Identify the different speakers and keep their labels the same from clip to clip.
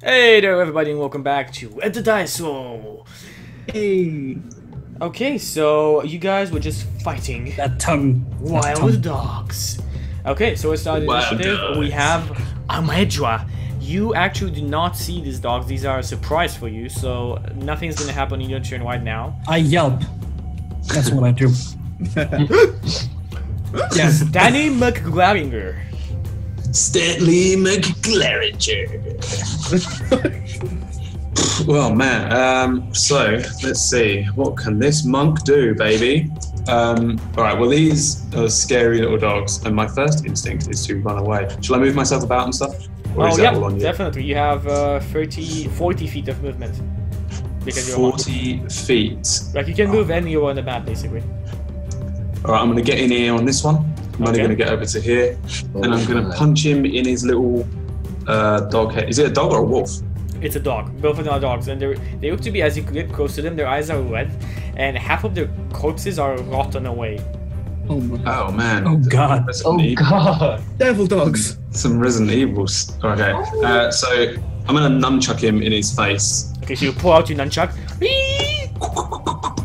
Speaker 1: Hey there everybody and welcome back to At the Dice Roll!
Speaker 2: Hey!
Speaker 1: Okay, so you guys were just fighting
Speaker 2: That tongue.
Speaker 1: wild dogs. Okay, so let's start the
Speaker 3: Wild
Speaker 1: initiative.
Speaker 3: dogs.
Speaker 1: We have Amedra. You actually do not see these dogs. These are a surprise for you, so nothing's gonna happen in your turn right now.
Speaker 2: I yelp. That's what I do. Yes.
Speaker 1: Danny McGlavinger.
Speaker 3: Stanley McGlaringer. Well, man. So let's see. What can this monk do, baby? All right. Well, these are scary little dogs, and my first instinct is to run away. Shall I move myself about and stuff? Or is
Speaker 1: Oh
Speaker 3: that
Speaker 1: yeah,
Speaker 3: all on you?
Speaker 1: definitely. You have 40 feet of movement. Because you're a monk.
Speaker 3: 40 feet.
Speaker 1: Like you can move anywhere on the map, basically.
Speaker 3: All right. I'm gonna get in here on this one. I'm only
Speaker 1: Okay.
Speaker 3: gonna get over to here, and I'm gonna punch him in his little dog head. Is it a dog or a wolf?
Speaker 1: It's a dog. Both of them are dogs, and they look to be, as you get close to them, their eyes are red, and half of their corpses are rotten away.
Speaker 2: Oh my.
Speaker 3: Oh man.
Speaker 2: Oh god.
Speaker 3: Resident Evil.
Speaker 4: God!
Speaker 2: Devil dogs.
Speaker 3: Some Resident Evils. Okay. So I'm gonna nunchuck him in his face.
Speaker 1: Okay, so you pull out your nunchuck.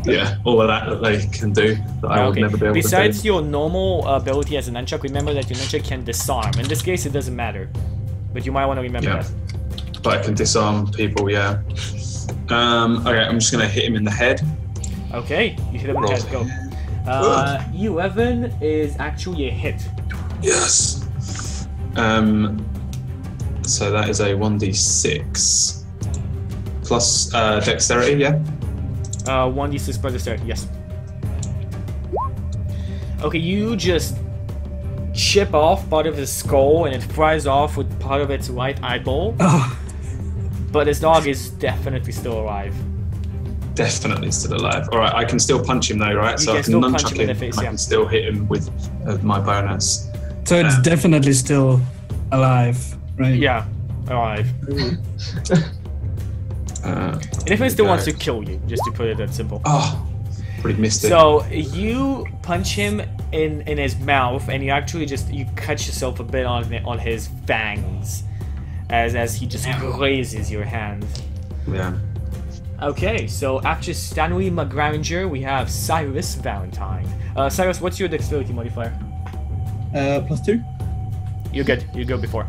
Speaker 3: Yeah, all of that they can do that I would
Speaker 1: Okay.
Speaker 3: never be able
Speaker 1: Besides
Speaker 3: to
Speaker 1: your normal ability as a nunchuck, remember that your nunchuck can disarm. In this case, it doesn't matter, but you might want to remember
Speaker 3: Yeah.
Speaker 1: that.
Speaker 3: do. But I can disarm people. Yeah. Okay. I'm just gonna hit him in the head.
Speaker 1: Okay, you hit him in the head. Go. 11 is actually a hit.
Speaker 3: Yes. So that is a 1d6 plus dexterity. Yeah.
Speaker 1: 1d6 plus dexterity. Yes. Okay, you just chip off part of his skull, and it fries off with part of its right eyeball.
Speaker 2: Oh,
Speaker 1: But this dog is definitely still alive.
Speaker 3: Definitely still alive. All right. I can still punch him though, right?
Speaker 1: You
Speaker 3: so
Speaker 1: can
Speaker 3: I can
Speaker 1: still punch
Speaker 3: nunchuck
Speaker 1: him in the
Speaker 3: him.
Speaker 1: face,
Speaker 3: and I
Speaker 1: yeah.
Speaker 3: can still hit him with my bonus.
Speaker 2: so it's definitely still alive, right?
Speaker 1: Yeah, alive. And if it still wants to kill you, just to put it that simple.
Speaker 3: Oh, pretty missed it.
Speaker 1: So you punch him in his mouth, and you actually you cut yourself a bit on his fangs, as he just grazes your hand.
Speaker 3: Yeah.
Speaker 1: Okay, so after Stanley McGravinger, we have Cyrus Valentine. Cyrus, what's your dexterity modifier?
Speaker 2: +2.
Speaker 1: You're good. You go before.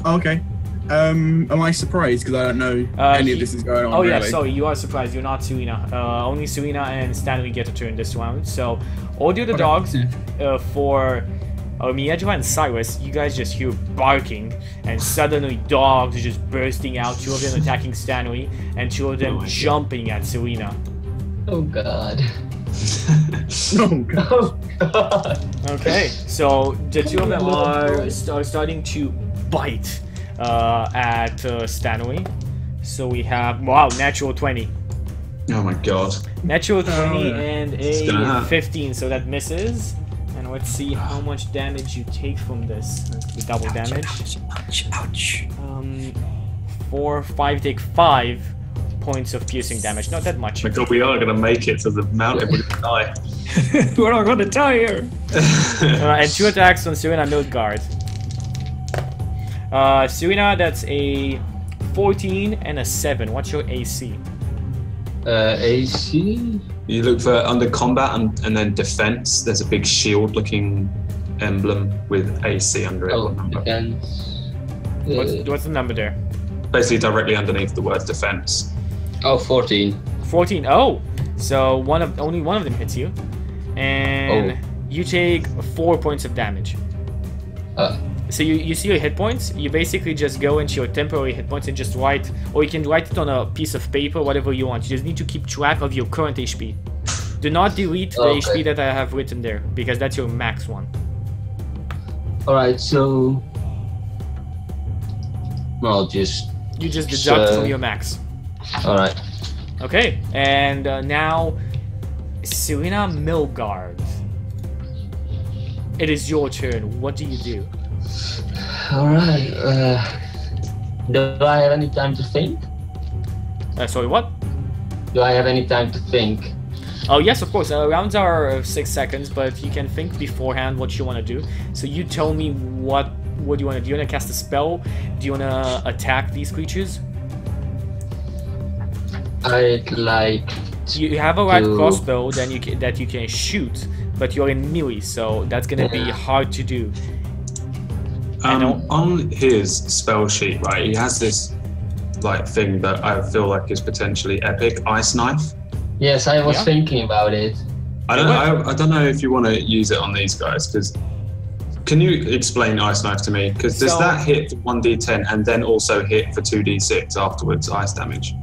Speaker 2: Oh, okay. Am I surprised because I don't know any of this is going on?
Speaker 1: Oh yeah,
Speaker 2: really.
Speaker 1: sorry, you are surprised. You're not Serena. Only Serena and Stanley get a turn this round. So all the other
Speaker 2: Okay.
Speaker 1: dogs, for Miedra and Cyrus, you guys just hear barking, and suddenly dogs are just bursting out. 2 of them attacking Stanley, and 2 of them jumping at Serena.
Speaker 4: Oh God!
Speaker 2: Oh god.
Speaker 4: Oh God!
Speaker 1: Okay, so the 2 of them are starting to bite at Stanley. So we have, wow, natural 20.
Speaker 3: Oh my god.
Speaker 1: Natural 20
Speaker 2: yeah.
Speaker 1: and
Speaker 3: gonna
Speaker 1: a
Speaker 3: hurt.
Speaker 1: 15, so that misses. And let's see how much damage you take from this. Let's do double damage.
Speaker 2: Ouch.
Speaker 1: 4, 5, take 5 points of piercing damage. Not that much.
Speaker 3: My god, we are gonna make it to the mountain. We're gonna die.
Speaker 2: We're not gonna die here.
Speaker 1: And 2 attacks on Serena Milgard. Serena, that's a 14 and a 7. What's your AC?
Speaker 4: AC.
Speaker 3: You look for under combat and then defense. There's a big shield-looking emblem with AC under it.
Speaker 4: Oh,
Speaker 3: What number?
Speaker 4: defense.
Speaker 1: What's the number there?
Speaker 3: Basically, directly underneath the word defense.
Speaker 4: Oh, 14.
Speaker 1: 14. Oh, so only one of them hits you, and
Speaker 4: Oh.
Speaker 1: you take 4 points of damage. So you see your hit points. You basically just go into your temporary hit points and just write, or you can write it on a piece of paper, whatever you want. You just need to keep track of your current HP. Do not delete the
Speaker 4: Okay.
Speaker 1: HP that I have written there, because that's your max one.
Speaker 4: Alright, so. Well, just.
Speaker 1: You just deduct
Speaker 4: So-
Speaker 1: from your max.
Speaker 4: Alright.
Speaker 1: Okay, and now Serena Milgard. It is your turn. What do you do?
Speaker 4: Alright. Do I have any time to think?
Speaker 1: Sorry, what?
Speaker 4: Do I have any time to think?
Speaker 1: Oh yes, of course. Rounds are 6 seconds, but you can think beforehand what you want to do. So you tell me what what do you want to do? You want to cast a spell? Do you want to attack these creatures?
Speaker 4: I'd like.
Speaker 1: You have a light crossbow that you can shoot, but you're in melee, so that's gonna be hard to do.
Speaker 3: On his spell sheet, right, he has this like thing that I feel like is potentially epic, ice knife.
Speaker 4: Yes, I was thinking about it.
Speaker 3: I don't know if you want to use it on these guys, because can you explain ice knife to me? Because does that hit for 1d10 and then also hit for 2d6 afterwards, ice damage?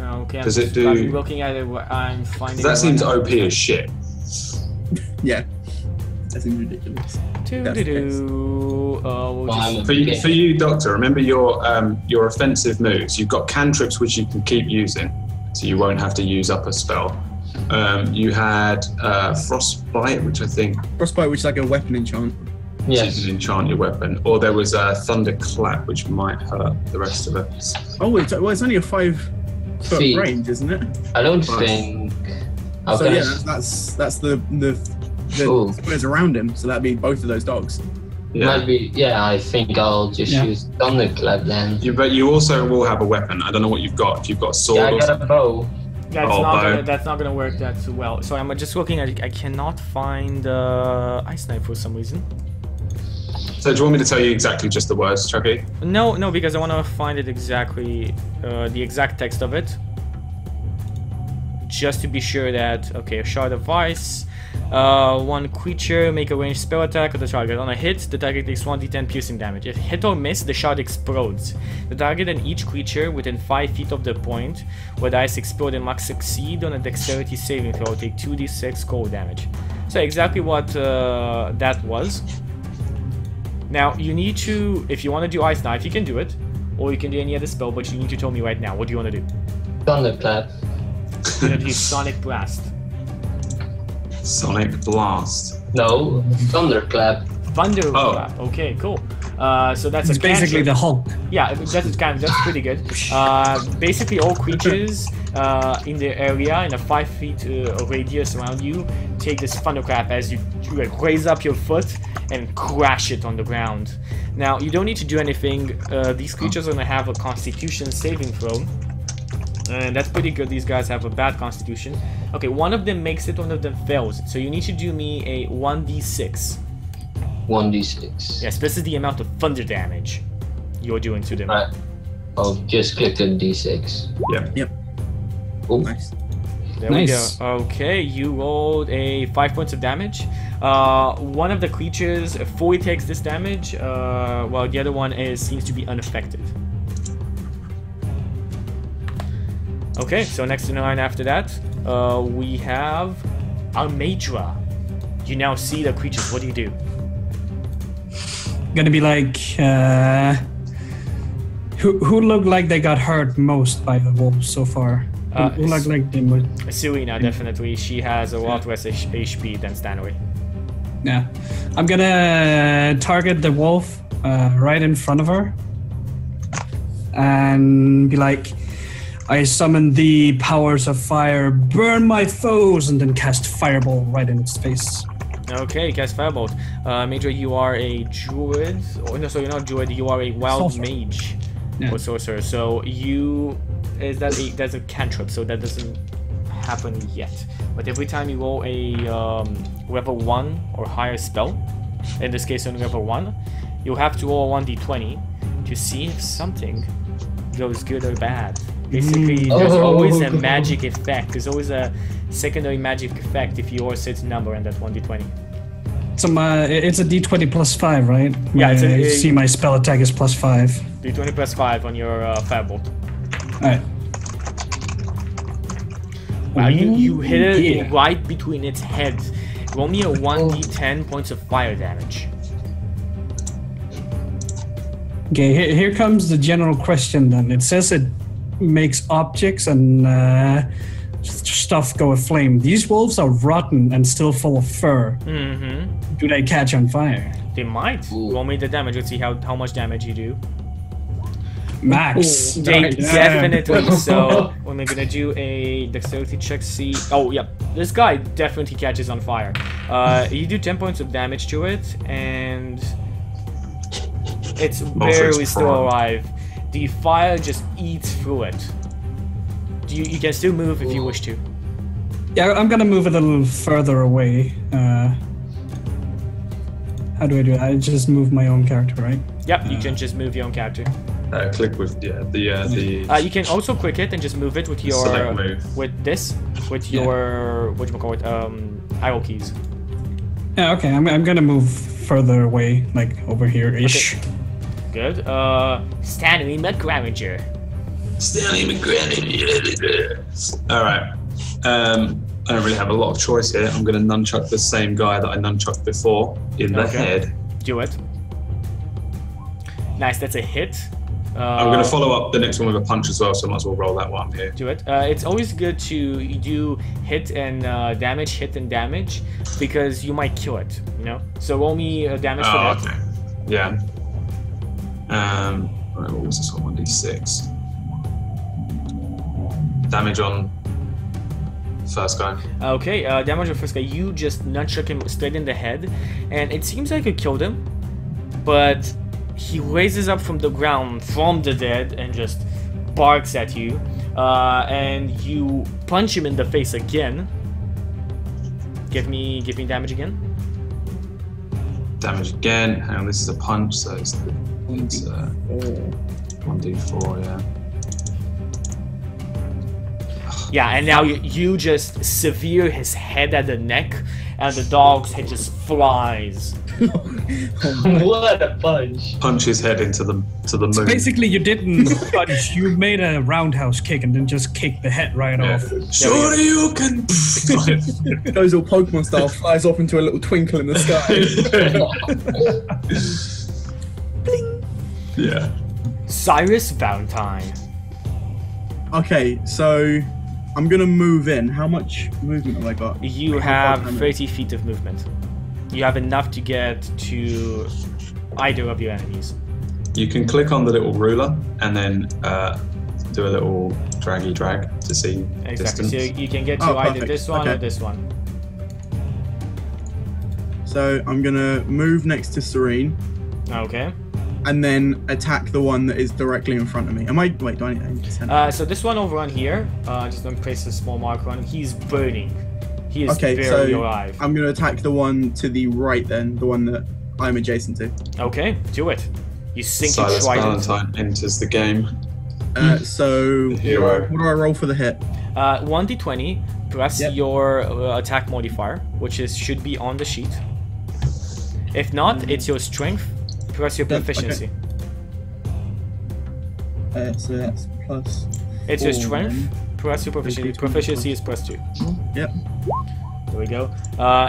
Speaker 1: Okay,
Speaker 3: does it do?
Speaker 1: I'm looking at it. I'm finding.
Speaker 3: That seems OP as shit.
Speaker 2: Yeah, that seems ridiculous.
Speaker 3: For you, Doctor, remember your offensive moves. You've got cantrips which you can keep using, so you won't have to use up a spell. You had frostbite, which I think
Speaker 2: which is like a weapon enchant.
Speaker 4: Yes.
Speaker 3: You can enchant your weapon, or there was a thunderclap, which might hurt the rest of us.
Speaker 2: Oh, it's only a 5-foot range, isn't it?
Speaker 4: I don't think.
Speaker 2: Okay. So yeah, that's the squares around him. So that'd be both of those dogs.
Speaker 3: Yeah.
Speaker 4: Might be. Yeah, I think I'll just use thunderclap then.
Speaker 3: But you also will have a weapon. I don't know what you've got. If you've got a sword.
Speaker 4: Yeah, I got a bow.
Speaker 1: That's not gonna work that well. So I'm just looking at. I cannot find ice knife for some reason.
Speaker 3: So do you want me to tell you exactly just the words, Chucky?
Speaker 1: No, because I want to find it exactly, the exact text of it. Just to be sure that, okay, a shard of ice. One creature make a ranged spell attack with the target. On a hit, the target takes 1d10 piercing damage. If hit or miss, the shard explodes. The target and each creature within 5 feet of the point where the ice explode and must succeed on a dexterity saving throw take 2d6 cold damage. So exactly what that was. Now, you need to, if you want to do Ice Knife, you can do it. Or you can do any other spell, but you need to tell me right now. What do you want to do?
Speaker 4: Thunderclap.
Speaker 1: You're going to do Sonic Blast.
Speaker 3: Sonic Blast.
Speaker 4: No, Thunderclap.
Speaker 1: Thunderclap. Okay, cool. So that's
Speaker 5: basically the Hulk.
Speaker 1: Yeah, that's pretty good. Basically, all creatures in the area in a 5 feet radius around you take this thunderclap as you raise up your foot and crash it on the ground. Now, you don't need to do anything. These creatures are gonna have a Constitution saving throw, and that's pretty good. These guys have a bad Constitution. Okay, one of them makes it, one of them fails it. So you need to do me a 1d6.
Speaker 4: 1d6.
Speaker 1: Yes, this is the amount of thunder damage you're doing to them.
Speaker 4: Right. I'll just click the d6.
Speaker 3: Yep.
Speaker 4: Oh,
Speaker 2: nice.
Speaker 1: There we go. Okay, you rolled a 5 points of damage. One of the creatures fully takes this damage, while the other one seems to be unaffected. Okay, so next in line after that, we have Almedra. You now see the creatures. What do you do?
Speaker 5: Gonna be like, who looked like they got hurt most by the wolves so far? Who looked like they would?
Speaker 1: Serena, definitely. She has a lot less HP than Stanley.
Speaker 5: Yeah, I'm gonna target the wolf right in front of her and be like, I summon the powers of fire, burn my foes, and then cast Fireball right in its face.
Speaker 1: Okay, cast Firebolt. Major, you are a druid. Oh, no, so you're not a druid, you are a wild mage or sorcerer. So that's a cantrip, so that doesn't happen yet. But every time you roll a level 1 or higher spell, in this case on level 1, you'll have to roll 1d20 to see if something goes good or bad. Basically, there's always a magic effect. There's always a secondary magic effect if you roll a certain number in that 1d20.
Speaker 5: It's a d20 plus 5, right?
Speaker 1: Yeah,
Speaker 5: see my spell attack is plus 5.
Speaker 1: d20 plus 5 on your Firebolt.
Speaker 5: Alright.
Speaker 1: Wow, you hit it right between its head. Roll me a 1d10 points of fire damage.
Speaker 5: Okay, here comes the general question then. It says it makes objects and stuff go aflame. These wolves are rotten and still full of fur.
Speaker 1: Mm-hmm.
Speaker 5: Do they catch on fire?
Speaker 1: They might. Roll me the damage. Let's see how much damage you do.
Speaker 5: Max.
Speaker 1: They definitely. So we're gonna do a dexterity check. See. Oh, yeah. This guy definitely catches on fire. You do 10 points of damage to it, and It's barely still alive. The fire just eats through it. You can still move if you wish to.
Speaker 5: Yeah, I'm gonna move it a little further away. How do I do it? I just move my own character, right?
Speaker 1: Yep, you can just move your own character.
Speaker 3: Click with the.
Speaker 1: You can also click it and just move it with your
Speaker 3: select move.
Speaker 1: with your whatchamacallit, arrow keys.
Speaker 5: Yeah, okay. I'm gonna move further away, like over here ish.
Speaker 1: Okay. Good. Stanley McGranger.
Speaker 3: All right. I don't really have a lot of choice here. I'm going to nunchuck the same guy that I nunchucked before in the head.
Speaker 1: Do it. Nice, that's a hit.
Speaker 3: I'm going to follow up the next one with a punch as well, so I might as well roll that one here.
Speaker 1: Do it. It's always good to do hit and damage, because you might kill it, you know? So roll me damage for that.
Speaker 3: Okay. Yeah. What was this one? 1d6. Damage on first guy.
Speaker 1: Okay, damage on first guy. You just nunchuck him straight in the head, and it seems like you killed him, but he raises up from the ground, from the dead, and just barks at you, and you punch him in the face again. Give me damage again.
Speaker 3: Damage again. Hang on, this is a punch, so it's 1d4, yeah.
Speaker 1: Yeah, and now you just sever his head at the neck, and the dog's head just flies.
Speaker 4: What a punch!
Speaker 3: Punch his head into the moon.
Speaker 5: So basically, you didn't punch. You made a roundhouse kick and then just kicked the head right off.
Speaker 3: Sure you can.
Speaker 2: Goes all Pokemon style, flies off into a little twinkle in the sky.
Speaker 3: Bling. Yeah.
Speaker 1: Cyrus Valentine.
Speaker 2: Okay, so I'm gonna move in. How much movement have I got?
Speaker 1: You have 30 feet of movement. You have enough to get to either of your enemies.
Speaker 3: You can click on the little ruler and then do a little drag to see distance.
Speaker 1: So you can get to either this one or this one.
Speaker 2: So I'm gonna move next to Serene.
Speaker 1: Okay.
Speaker 2: And then attack the one that is directly in front of me. Wait, do I need to send
Speaker 1: so this one over on here, just gonna place a small marker on him. He's burning. He is
Speaker 2: okay,
Speaker 1: very
Speaker 2: so
Speaker 1: alive.
Speaker 2: I'm gonna attack the one to the right then, the one that I'm adjacent to.
Speaker 1: Okay, do it. You sink your
Speaker 3: Cyrus
Speaker 1: trident.
Speaker 3: Valentine enters the game.
Speaker 2: So
Speaker 3: Hero.
Speaker 2: what do I roll for the hit?
Speaker 1: 1d20 plus your attack modifier, which is should be on the sheet. If not, it's your strength plus your proficiency.
Speaker 2: Okay. So that's plus.
Speaker 1: It's your strength plus your proficiency. Proficiency is +2.
Speaker 2: Yep.
Speaker 1: There we go.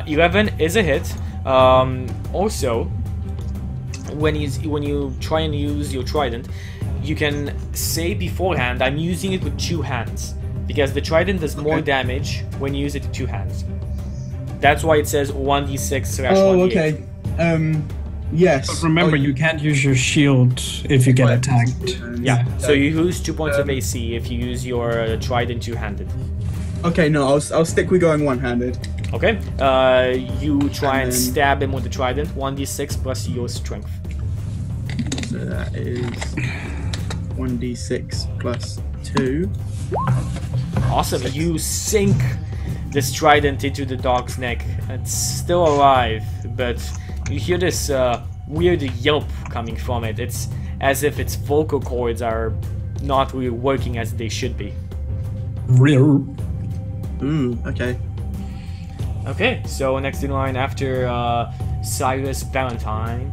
Speaker 1: 11 is a hit. Also, when you try and use your trident, you can say beforehand, I'm using it with 2 hands, because the trident does more damage when you use it with 2 hands. That's why it says 1d6/1d8.
Speaker 2: Oh, okay. Yes.
Speaker 5: But remember, you can't use your shield if you get attacked.
Speaker 1: Yeah. So you lose 2 points of AC if you use your trident two-handed.
Speaker 2: Okay, no, I'll stick with going one-handed.
Speaker 1: Okay. You try and stab him with the trident. 1d6 plus your strength.
Speaker 2: So that is 1d6 plus 2.
Speaker 1: Awesome. You sink this trident into the dog's neck. It's still alive, but you hear this weird yelp coming from it. It's as if its vocal cords are not really working as they should be.
Speaker 5: Real.
Speaker 2: Okay.
Speaker 1: Okay, so next in line after Cyrus Valentine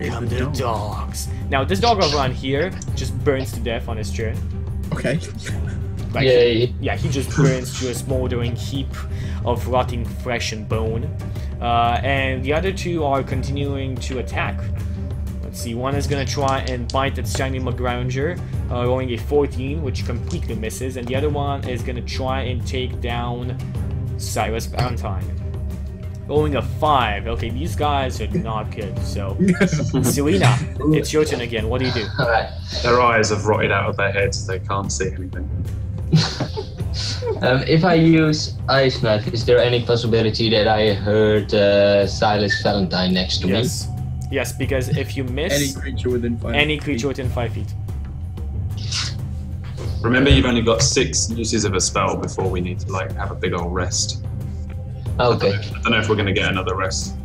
Speaker 1: come the dogs. Now this dog over on here just burns to death on his chair.
Speaker 2: Okay.
Speaker 1: Like,
Speaker 4: Yay.
Speaker 1: he just burns to a smoldering heap of rotting flesh and bone. And the other 2 are continuing to attack. Let's see, one is going to try and bite at Stanley McGranger, rolling a 14, which completely misses, and the other one is going to try and take down Cyrus Valentine, rolling a 5. Okay, these guys are not good, so... Selena, it's your turn again. What do you do?
Speaker 4: Alright.
Speaker 3: Their eyes have rotted out of their heads, they can't see anything.
Speaker 4: If I use Ice Knife, is there any possibility that I heard Cyrus Valentine next to me?
Speaker 1: Yes, because if you miss...
Speaker 2: Any creature within 5
Speaker 1: Any creature within 5 feet.
Speaker 3: Remember, you've only got 6 uses of a spell before we need to like have a big old rest.
Speaker 4: Okay.
Speaker 3: I don't know if we're going to get another rest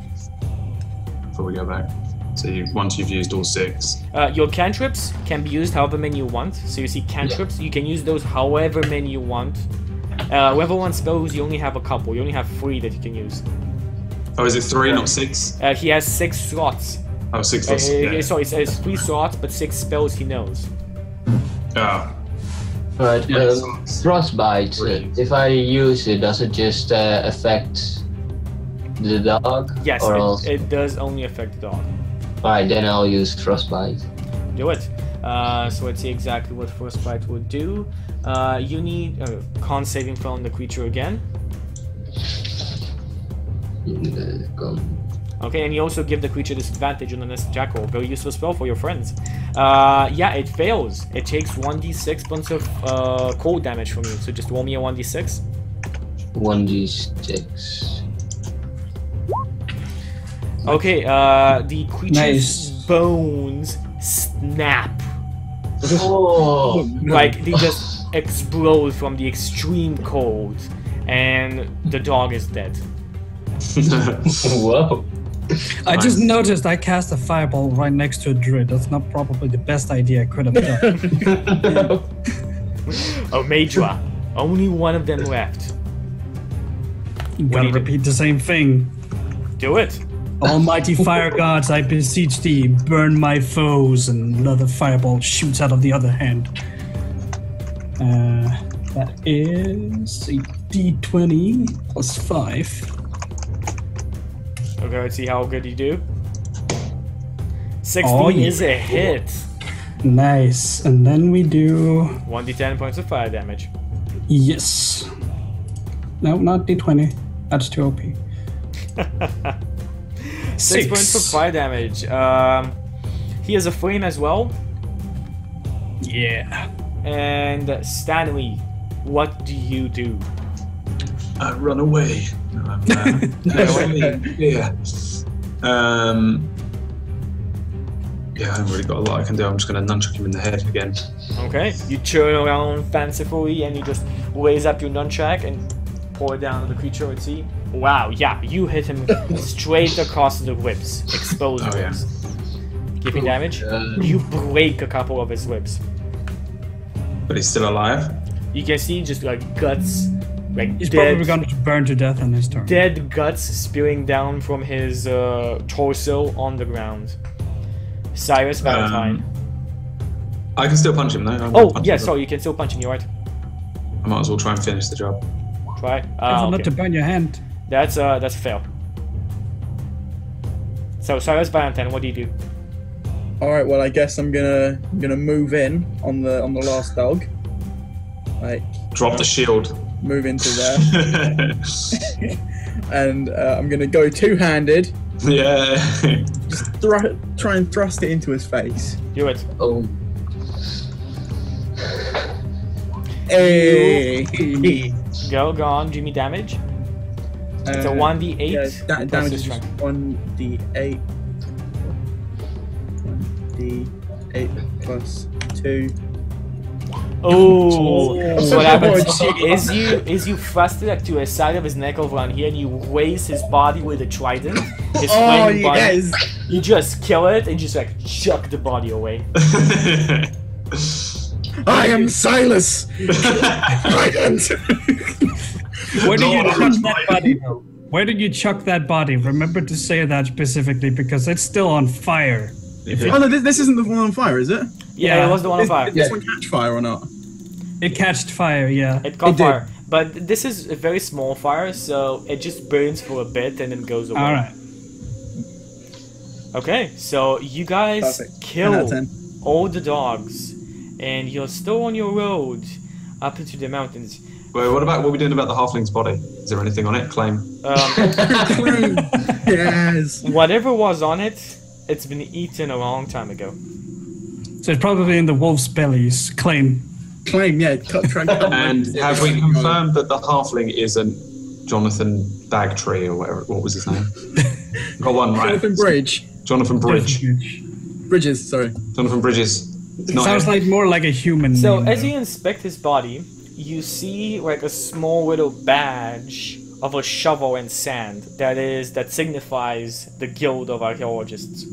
Speaker 3: before we go back. So once you've used all 6.
Speaker 1: Your cantrips can be used however many you want. So you see cantrips, you can use those however many you want. Level 1 spells, you only have a couple. You only have 3 that you can use.
Speaker 3: Oh, is it 3, not 6?
Speaker 1: He has 6 slots.
Speaker 3: Oh, 6 slots. Yeah.
Speaker 1: Sorry, it says 3 slots, but 6 spells he knows.
Speaker 3: Oh.
Speaker 4: Right.
Speaker 3: Yeah,
Speaker 4: Frostbite. If I use it, does it just affect the dog?
Speaker 1: Yes,
Speaker 4: Or
Speaker 1: it does only affect the dog.
Speaker 4: Alright, then I'll use Frostbite.
Speaker 1: Do it. So let's see exactly what Frostbite would do. You need a con saving throw on the creature again. Okay, and you also give the creature disadvantage on the next attack roll. Very useful spell for your friends. Yeah, it fails. It takes 1d6 points of cold damage from you. So just roll me a 1d6.
Speaker 4: 1d6.
Speaker 1: Okay, the creature's bones snap.
Speaker 4: Oh!
Speaker 1: Like, they just explode from the extreme cold. And the dog is dead.
Speaker 4: Whoa.
Speaker 5: I just noticed I cast a fireball right next to a druid. That's not probably the best idea I could have done.
Speaker 1: Oh, Madra. Only one of them left.
Speaker 5: You gotta repeat the same thing.
Speaker 1: Do it.
Speaker 5: Almighty fire gods, I beseech thee, burn my foes, and another fireball shoots out of the other hand. That is a d20 plus 5.
Speaker 1: Okay, let's see how good you do. 16 is a hit.
Speaker 5: Nice. And then we do...
Speaker 1: 1d10 points of fire damage.
Speaker 5: Yes. No, not d20. That's too OP.
Speaker 1: 6 points of fire damage. He has a flame as well.
Speaker 5: Yeah.
Speaker 1: And Stanley, what do you do?
Speaker 3: I run away. Yeah. Yeah, I haven't really got a lot I can do. I'm just going to nunchuck him in the head again.
Speaker 1: Okay, you turn around fancifully and you just raise up your nunchuck and pour it down on the creature. Let's see. Wow, yeah, you hit him straight across the ribs. Exposed ribs. Give me damage. You break a couple of his ribs.
Speaker 3: But he's still alive?
Speaker 1: You can see just like guts. Like
Speaker 5: He's
Speaker 1: dead,
Speaker 5: probably going to burn to death on his turn.
Speaker 1: dead guts spewing down from his torso on the ground. Cyrus Valentine.
Speaker 3: I can still punch him though.
Speaker 1: Oh, yeah, sorry, you can still punch him, you're right.
Speaker 3: I might as well try and finish the job.
Speaker 1: Try.
Speaker 5: Careful not to burn your hand.
Speaker 1: That's a fail. So Cyrus Valentine, what do you do?
Speaker 2: Alright, well I guess I'm gonna move in on the last dog. Like
Speaker 3: Drop the shield.
Speaker 2: move into there. And I'm gonna go two-handed.
Speaker 3: Yeah.
Speaker 2: Just try and thrust it into his face.
Speaker 1: Do it.
Speaker 4: Oh.
Speaker 2: Hey.
Speaker 1: Go on, give me damage. It's a 1d8.
Speaker 2: Yeah,
Speaker 1: plus
Speaker 2: damage
Speaker 1: his
Speaker 2: is
Speaker 1: strength.
Speaker 2: 1d8. 1d8 plus 2.
Speaker 1: Oh, so what happens is you thrust it like to the side of his neck over on here and you raise his body with a trident. His flaming body.
Speaker 2: Yes.
Speaker 1: You just kill it and just like chuck the body away.
Speaker 2: I am Silas. Trident.
Speaker 5: Where did you chuck that body? Where did you chuck that body? Remember to say that specifically because it's still on fire.
Speaker 2: Oh no, this isn't the one on fire, is it?
Speaker 1: Yeah, it was the one on fire.
Speaker 2: Did this one catch fire or not?
Speaker 5: It catched fire, yeah.
Speaker 1: It caught fire. But this is a very small fire, so it just burns for a bit and then goes away.
Speaker 5: Alright.
Speaker 1: Okay, so you guys
Speaker 2: Perfect. 10 out
Speaker 1: kill
Speaker 2: of 10.
Speaker 1: all the dogs, and you're still on your road up into the mountains.
Speaker 3: Wait, what are we doing about the halfling's body? Is there anything on it? Claim.
Speaker 2: Yes.
Speaker 1: Whatever was on it, it's been eaten a long time ago.
Speaker 5: So it's probably in the wolf's bellies. Claim.
Speaker 2: Claim, yeah. Try and cut
Speaker 3: And have we confirmed that the halfling isn't Jonathan Bagtree or whatever? What was his name? Got one right.
Speaker 2: Jonathan Bridge.
Speaker 3: Jonathan Bridge.
Speaker 2: Bridges, sorry.
Speaker 3: Jonathan Bridges.
Speaker 5: It sounds like more like a human.
Speaker 1: So
Speaker 5: name,
Speaker 1: as you inspect his body, you see like a small little badge of a shovel and sand that signifies the guild of archaeologists.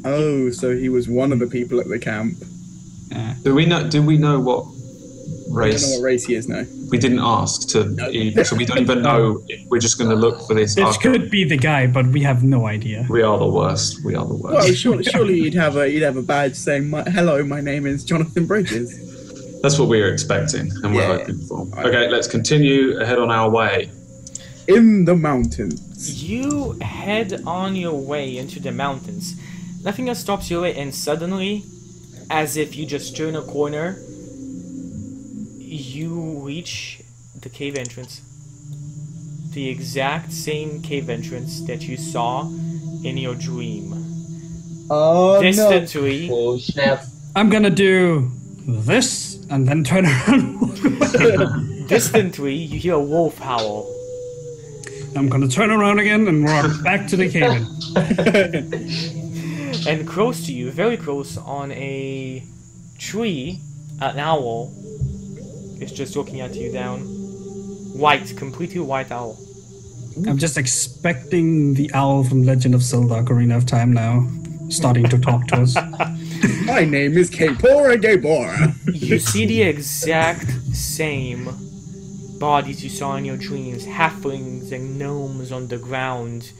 Speaker 2: Oh, so he was one of the people at the camp.
Speaker 3: Do we know what race?
Speaker 2: I don't know what race he is now.
Speaker 3: We didn't ask so we don't even know. We're just going to look for this.
Speaker 5: This could be the guy, but we have no idea.
Speaker 3: We are the worst. We are the worst.
Speaker 2: Well, surely you'd have a badge saying, "Hello, my name is Jonathan Bridges."
Speaker 3: That's what we were expecting, and we're hoping for. Okay, let's continue ahead on our way.
Speaker 2: In the mountains.
Speaker 1: You head on your way into the mountains. Nothing else stops you, and suddenly, as if you just turn a corner, you reach the cave entrance. The exact same cave entrance that you saw in your dream.
Speaker 2: Oh,
Speaker 1: Distantly,
Speaker 4: Oh snap.
Speaker 5: I'm gonna do this and then turn around.
Speaker 1: distantly, you hear a wolf howl.
Speaker 5: I'm gonna turn around again and walk back to the cave.
Speaker 1: And close to you, very close, on a tree, an owl is just looking at you down. White, completely white owl.
Speaker 5: I'm just expecting the owl from Legend of Zelda: Ocarina of Time now, starting to talk to us.
Speaker 2: My name is Kapora Gabora.
Speaker 1: You see the exact same bodies you saw in your dreams, halflings and gnomes on the ground.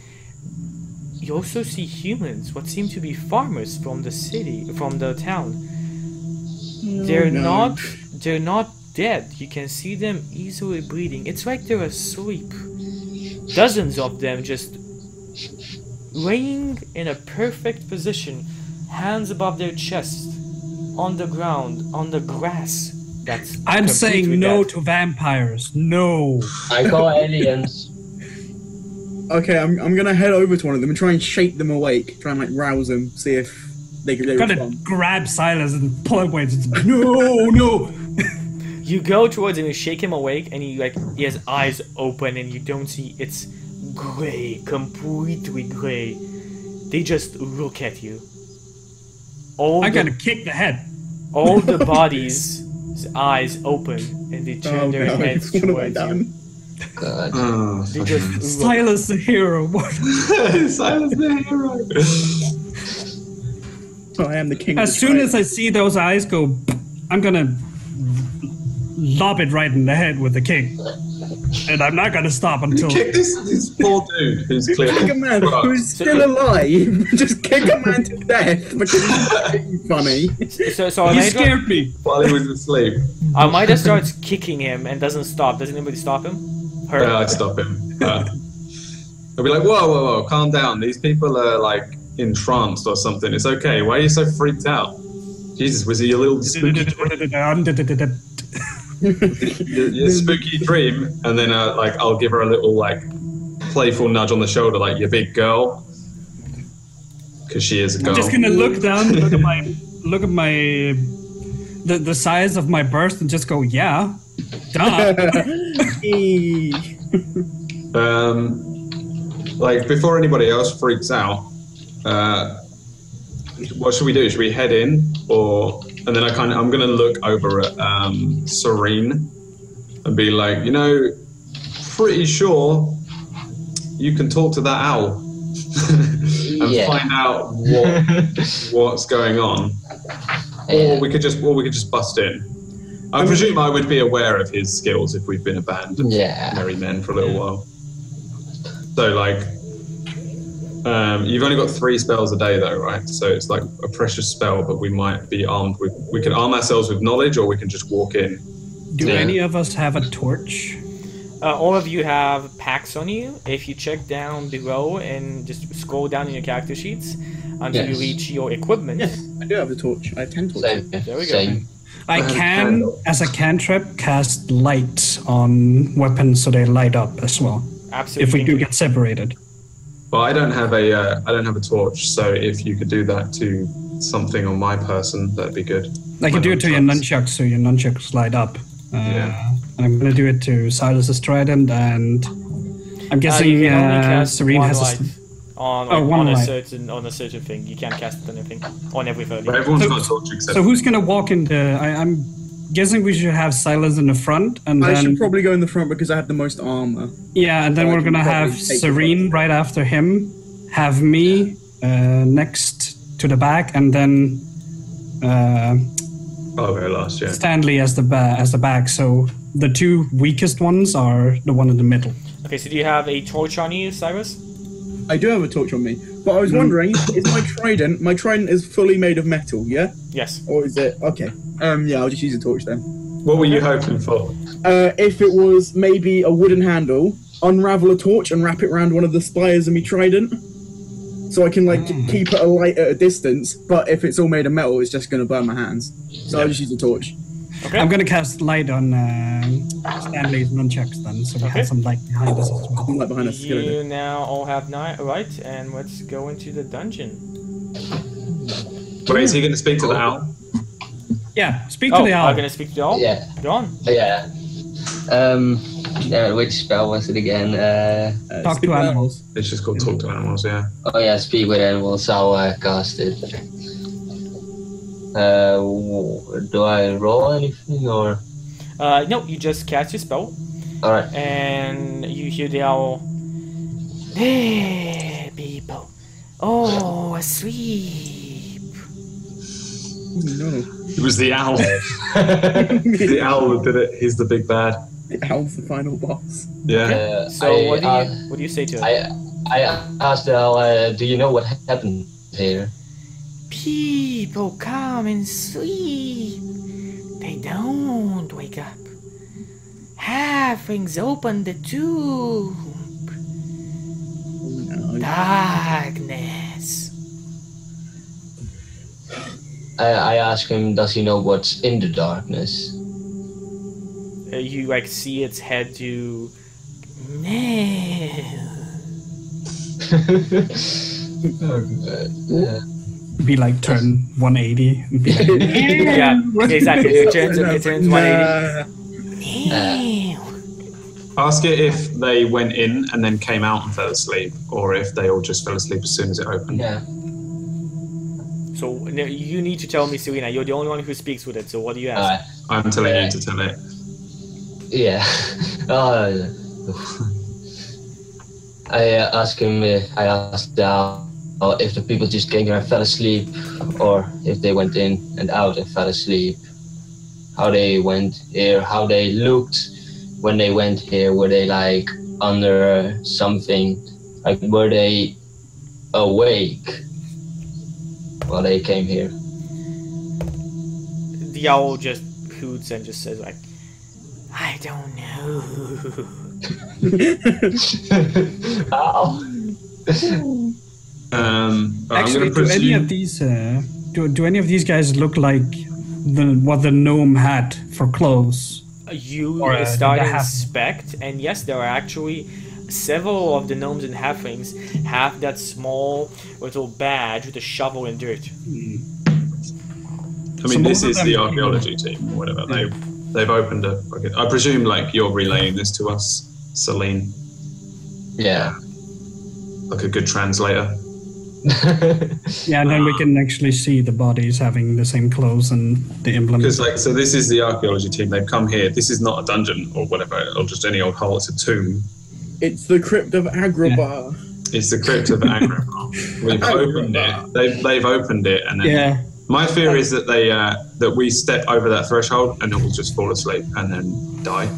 Speaker 1: You also see humans, what seem to be farmers from the city, from the town. They're not dead. You can see them easily bleeding. It's like they're asleep. Dozens of them just laying in a perfect position, hands above their chest, on the ground, on the grass.
Speaker 5: I'm saying no to vampires. No.
Speaker 4: I call aliens.
Speaker 2: Okay, I'm gonna head over to one of them and try and shake them awake. Try and like rouse them, see if they can
Speaker 5: Gotta
Speaker 2: respond.
Speaker 5: grab Silas and pull him away. No.
Speaker 1: You go towards him, you shake him awake, and he has eyes open, and you don't see. It's gray, completely gray. They just look at you.
Speaker 5: I'm gonna kick the head.
Speaker 1: All the bodies' eyes open, and they turn their heads
Speaker 2: what have I
Speaker 1: towards
Speaker 2: done?
Speaker 1: you.
Speaker 4: God.
Speaker 1: They just look.
Speaker 5: Silas the hero.
Speaker 3: Silas the hero.
Speaker 2: Oh, I am the king.
Speaker 5: As soon as I see those eyes go, I'm gonna lob it right in the head with the kick. And I'm not gonna stop until...
Speaker 3: Kick this poor dude who's clearly...
Speaker 2: Kick a man who's still alive. Just kick a man to death because he's funny.
Speaker 1: So
Speaker 5: He scared me.
Speaker 3: while he was asleep.
Speaker 1: Almeida starts kicking him and doesn't stop. Does anybody stop him? Her?
Speaker 3: Yeah, I'd stop him. I'd be like, whoa, calm down. These people are like entranced or something. It's okay. Why are you so freaked out? Jesus, was he a little spooky dream? Your spooky dream, and then I'll give her a little like playful nudge on the shoulder, like you big girl, because she is a girl.
Speaker 5: I'm just gonna look down, look at my the size of my burst, and just go, yeah, duh.
Speaker 3: Like before anybody else freaks out, what should we do? Should we head in, and then I'm gonna look over at Serene and be like, pretty sure you can talk to that owl and find out what's going on. Or we could just bust in. I presume I would be aware of his skills if we've been abandoned merry men for a little while. So you've only got 3 spells a day though, right? So it's like a precious spell, but we might be armed with... We can arm ourselves with knowledge, or we can just walk in.
Speaker 5: Do any of us have a torch?
Speaker 1: All of you have packs on you. If you check down below and just scroll down in your character sheets until you reach your equipment.
Speaker 2: Yes, I do have a torch. I have 10 torches.
Speaker 1: There we go.
Speaker 5: I can, as a cantrip, cast light on weapons so they light up as well.
Speaker 1: Absolutely.
Speaker 5: If we do get separated.
Speaker 3: Well, I don't have a torch, so if you could do that to something on my person, that'd be good.
Speaker 5: I can do it to your nunchucks, so your nunchucks light up. And I'm gonna do it to Silas's trident, and I'm guessing Serene has
Speaker 1: on a certain thing. You can't cast it on anything on every 30.
Speaker 3: But everyone's got a torch except.
Speaker 5: So who's gonna walk in the? I'm guessing we should have Silas in the front, and
Speaker 2: I
Speaker 5: then
Speaker 2: should probably go in the front because I have the most armor.
Speaker 5: yeah, and then
Speaker 2: I
Speaker 5: we're
Speaker 2: can
Speaker 5: gonna have
Speaker 2: probably take
Speaker 5: Serene right after him. Have me next to the back, and then
Speaker 3: very last, yeah.
Speaker 5: Stanley as the back. So the two weakest ones are the one in the middle.
Speaker 1: Okay, so do you have a torch on you, Cyrus?
Speaker 2: I do have a torch on me, but I was wondering, is my trident is fully made of metal, yeah?
Speaker 1: Yes.
Speaker 2: Or is it, okay. Yeah, I'll just use a torch then.
Speaker 3: What were you hoping for?
Speaker 2: If it was maybe a wooden handle, unravel a torch and wrap it around one of the spires of my trident, so I can keep it alight at a distance, but if it's all made of metal, it's just going to burn my hands. So I'll just use a torch.
Speaker 1: Okay.
Speaker 5: I'm gonna cast light on Stanley's nunchucks then, so we have some light behind us as well.
Speaker 2: Some light behind us.
Speaker 1: You now all have night, right? And let's go into the dungeon.
Speaker 3: Wait, is he going to speak to the owl?
Speaker 5: Yeah, speak to the owl.
Speaker 1: I'm gonna speak to the owl?
Speaker 4: Yeah.
Speaker 1: Go on.
Speaker 4: Yeah. Which spell was it again?
Speaker 5: Talk to animals.
Speaker 3: It's just called Talk to Animals, yeah.
Speaker 4: Oh yeah, speak with animals. I'll cast it. Do I roll anything or?
Speaker 1: No, you just cast your spell.
Speaker 4: Alright.
Speaker 1: And you hear the owl. Hey, people. Oh, asleep.
Speaker 2: No.
Speaker 3: It was the owl. The owl that did it. He's the big bad.
Speaker 2: The owl's the final boss.
Speaker 3: Yeah.
Speaker 1: So what do you say to it?
Speaker 4: I asked the owl, do you know what happened here?
Speaker 1: People come and sleep. They don't wake up. Halflings open the tomb.
Speaker 2: No.
Speaker 1: Darkness.
Speaker 4: I asked him, does he know what's in the darkness?
Speaker 1: You see its head do. No.
Speaker 5: Be like turn 180. And be like,
Speaker 1: Yeah, exactly. It turns 180.
Speaker 3: Ask it if they went in and then came out and fell asleep, or if they all just fell asleep as soon as it opened.
Speaker 4: Yeah.
Speaker 1: So you need to tell me, Serena. You're the only one who speaks with it. So what do you ask?
Speaker 3: I'm telling you to tell it.
Speaker 4: Yeah. I asked him. I asked if the people just came here and fell asleep, or if they went in and out and fell asleep. How they went here, how they looked when they went here. Were they like under something? Like were they awake while they came here?
Speaker 1: The owl just hoots and just says like, I don't know.
Speaker 4: Ow.
Speaker 5: actually, do any of these do any of these guys look like what the gnome had for clothes?
Speaker 1: You start to inspect, and yes, there are actually several of the gnomes and halflings have that small little badge with a shovel and dirt.
Speaker 3: I mean, this is the archaeology team, or whatever. They've opened a. I presume, like, you're relaying this to us, Celine.
Speaker 4: Yeah.
Speaker 3: Like a good translator.
Speaker 5: Yeah, and then we can actually see the bodies having the same clothes and the implements.
Speaker 3: Because, so this is the archaeology team. They've come here. This is not a dungeon or whatever, or just any old hole. It's a tomb.
Speaker 2: It's the Crypt of Agrabah.
Speaker 3: Yeah. It's the Crypt of Agrabah. We've opened it. They've opened it, and then my fear is that they that we step over that threshold and then we'll just fall asleep and then die.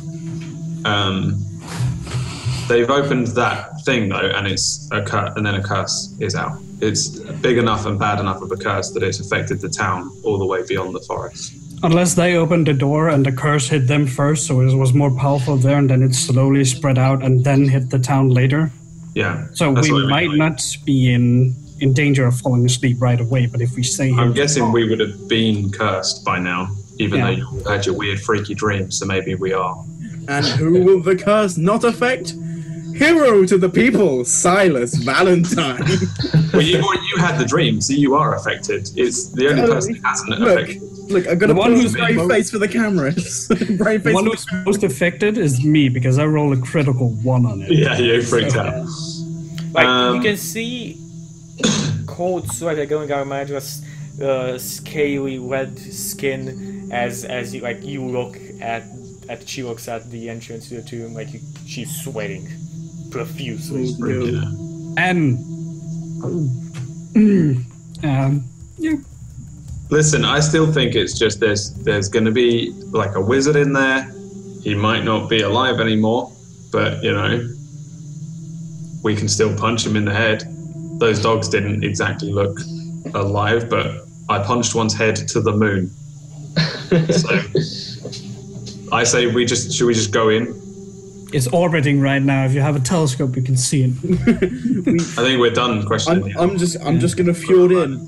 Speaker 3: They've opened that thing though, and it's a curse is out. It's big enough and bad enough of a curse that it's affected the town all the way beyond the forest.
Speaker 5: Unless they opened the door and the curse hit them first, so it was more powerful there, and then it slowly spread out and then hit the town later.
Speaker 3: Yeah.
Speaker 5: So we might not be in danger of falling asleep right away, but if we stay here...
Speaker 3: I'm guessing we would have been cursed by now, even though you had your weird freaky dreams, so maybe we are.
Speaker 2: And who will the curse not affect? Hero to the people, Cyrus Valentine.
Speaker 3: Well, you had the dream, so you are affected. It's the only person who hasn't affected.
Speaker 2: Look, I'm going to put a brave face for the cameras. The
Speaker 5: one who's most affected is me, because I roll a critical 1 on it.
Speaker 3: Yeah, you freaked out.
Speaker 1: Like you can see cold sweat going out of Madra's scaly red skin as you look at she looks at the entrance to the tomb. Like she's sweating profusely.
Speaker 5: And yeah.
Speaker 3: Listen, I still think it's just there's going to be like a wizard in there. He might not be alive anymore, but you know, we can still punch him in the head. Those dogs didn't exactly look alive, but I punched one's head to the moon. So I say should we just go in?
Speaker 5: It's orbiting right now. If you have a telescope, you can see it.
Speaker 3: I think we're done questioning.
Speaker 2: I'm just gonna fjord in.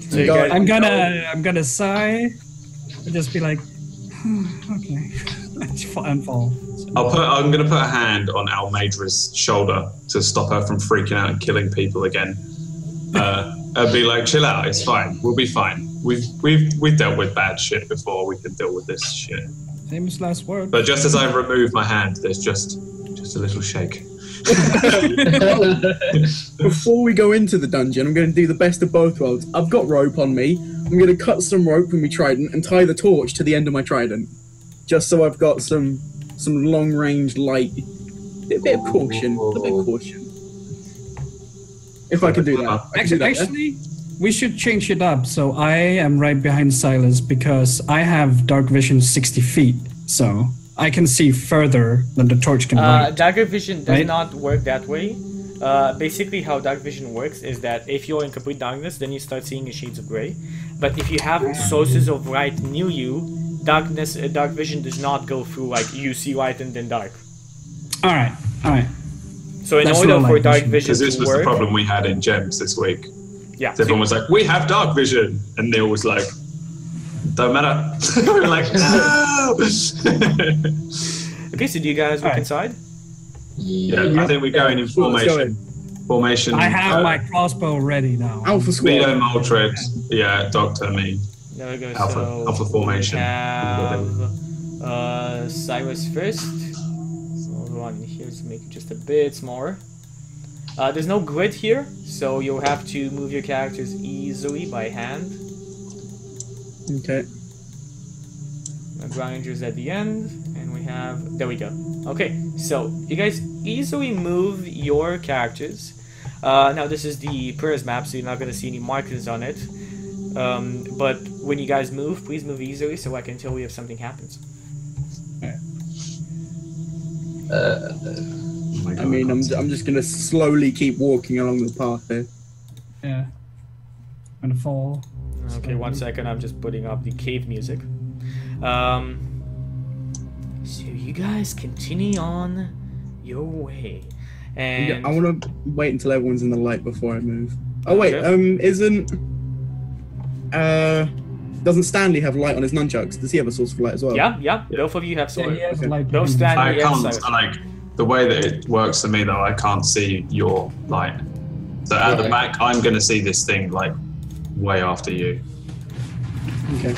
Speaker 1: So
Speaker 5: I'm gonna sigh and just be like, okay, and fall.
Speaker 3: I'm gonna put a hand on Almeidra's shoulder to stop her from freaking out and killing people again. I'd be like, chill out, it's fine, we'll be fine. We've dealt with bad shit before. We can deal with this shit.
Speaker 5: Famous last word.
Speaker 3: But just as I remove my hand, there's just a little shake.
Speaker 2: Before we go into the dungeon, I'm going to do the best of both worlds. I've got rope on me. I'm going to cut some rope with my trident and tie the torch to the end of my trident, just so I've got some long-range light. A bit of caution. If I can do that.
Speaker 5: Actually, we should change it up. So I am right behind Silas because I have dark vision 60 feet, so I can see further than the torch can light.
Speaker 1: Dark vision does not work that way. Basically, how dark vision works is that if you're in complete darkness, then you start seeing shades of gray. But if you have sources of light near you, dark vision does not go through like you see light and then dark.
Speaker 5: All right.
Speaker 1: So in order for dark vision
Speaker 3: because this
Speaker 1: to
Speaker 3: was
Speaker 1: work,
Speaker 3: the problem we had in Gems this week.
Speaker 1: yeah,
Speaker 3: So everyone was like, "We have dark vision," and Neil was like, "Don't matter." We were like, "No."
Speaker 1: Okay, so do you guys look inside?
Speaker 3: Yeah, I think we're going in formation. Formation.
Speaker 5: I have my crossbow ready now.
Speaker 2: Alpha squad.
Speaker 3: Vito, Moltred, Doctor, me.
Speaker 1: There we go.
Speaker 3: Alpha formation.
Speaker 1: We have Cyrus first. Hold on, here's make it just a bit smaller. There's no grid here, so you'll have to move your characters easily by hand.
Speaker 2: Okay.
Speaker 1: Grinders at the end, and we have... There we go. Okay, so you guys easily move your characters. Now this is the Purist map, so you're not going to see any markers on it. But when you guys move, please move easily so I can tell you if something happens.
Speaker 2: I mean, I'm just going to slowly keep walking along the path here.
Speaker 5: Yeah. I'm gonna fall.
Speaker 1: Okay, 1 second, I'm just putting up the cave music. So you guys continue on your way, and
Speaker 2: I want to wait until everyone's in the light before I move. Oh wait, doesn't Stanley have light on his nunchucks? Does he have a source of light as well?
Speaker 1: Yeah. Both of you have sword.
Speaker 5: Yeah, light.
Speaker 1: Both Stanley and
Speaker 3: I can't, the way that it works for me though, I can't see your light. So at the back, I'm going to see this thing like way after you.
Speaker 2: Okay.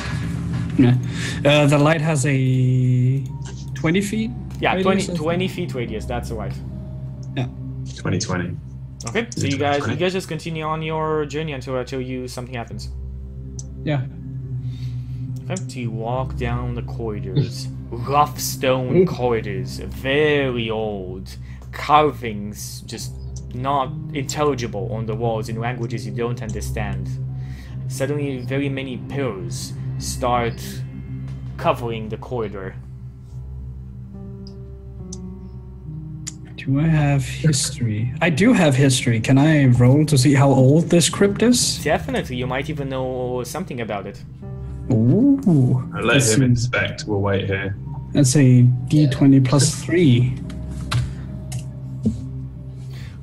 Speaker 5: Yeah. The light has a 20 feet?
Speaker 1: Yeah,
Speaker 5: radius
Speaker 1: 20 feet radius, that's right.
Speaker 5: Yeah.
Speaker 3: 2020.
Speaker 1: Okay, so you guys just continue on your journey until I tell you something happens.
Speaker 5: Yeah.
Speaker 1: Okay, so you walk down the corridors. Rough stone corridors, very old. Carvings just not intelligible on the walls in languages you don't understand. Suddenly, very many pillars start covering the corridor.
Speaker 5: Do I have history? I do have history. Can I roll to see how old this crypt is?
Speaker 1: Definitely, you might even know something about it.
Speaker 5: Ooh.
Speaker 3: Let him inspect. We'll wait here.
Speaker 5: That's a D20 plus 3.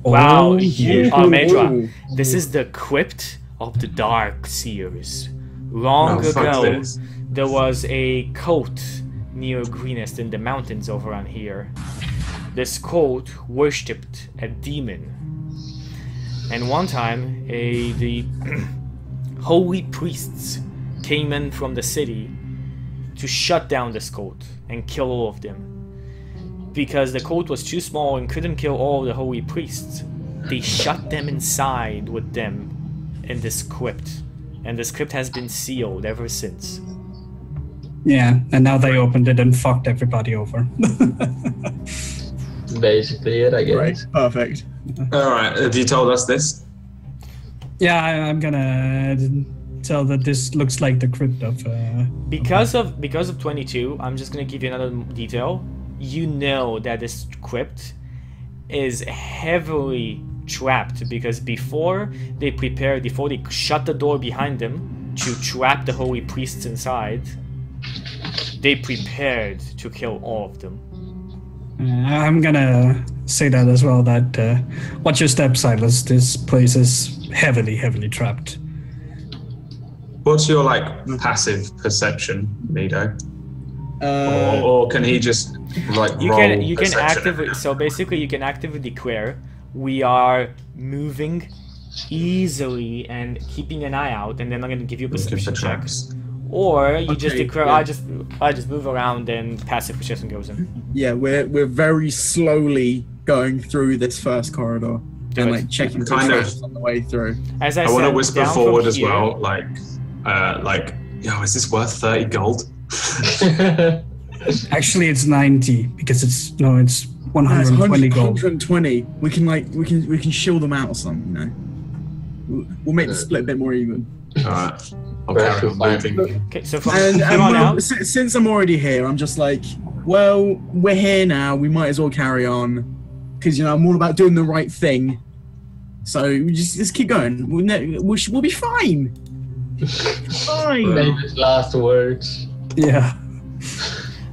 Speaker 1: Wow,
Speaker 5: Oh,
Speaker 1: Medra, this is the Crypt of the Dark Seers. Long ago, there was a cult near Greenest in the mountains over on here. This cult worshipped a demon. And one time, the holy priests came in from the city to shut down this cult and kill all of them. because the cult was too small and couldn't kill all the holy priests, they shut them inside with them in this crypt. And this crypt has been sealed ever since.
Speaker 5: Yeah, and now they opened it and fucked everybody over.
Speaker 4: Basically it, I guess.
Speaker 2: Right, perfect.
Speaker 3: Alright, have you told us this?
Speaker 5: Yeah, I'm gonna tell that this looks like the crypt of...
Speaker 1: Because of 22, I'm just gonna give you another detail. You know that this crypt is heavily trapped because before they shut the door behind them to trap the holy priests inside, they prepared to kill all of them.
Speaker 5: I'm gonna say that as well, that watch your step, Silas. This place is heavily trapped.
Speaker 3: What's your passive perception, Nido? Or can he just
Speaker 1: you can actively, so basically you can actively declare we are moving easily and keeping an eye out, and then I'm gonna give you a perception check. Or you just declare I just move around and passive perception goes in.
Speaker 2: Yeah, we're very slowly going through this first corridor and checking
Speaker 3: kind of
Speaker 2: on the way through.
Speaker 1: As I
Speaker 3: want
Speaker 1: said,
Speaker 3: to whisper
Speaker 1: down
Speaker 3: forward
Speaker 1: from
Speaker 3: as
Speaker 1: here,
Speaker 3: well, yo, is this worth 30 gold?
Speaker 5: Actually, it's 90 because it's 120 gold.
Speaker 2: 120. We can shield them out or something. We'll make the split a bit more even.
Speaker 3: All right. I'll carry on moving.
Speaker 1: Okay, so from here on out,
Speaker 2: since I'm already here, I'm just like, well, we're here now. We might as well carry on because I'm all about doing the right thing. So we just keep going. We'll be fine. Fine.
Speaker 4: David's last words.
Speaker 5: Yeah.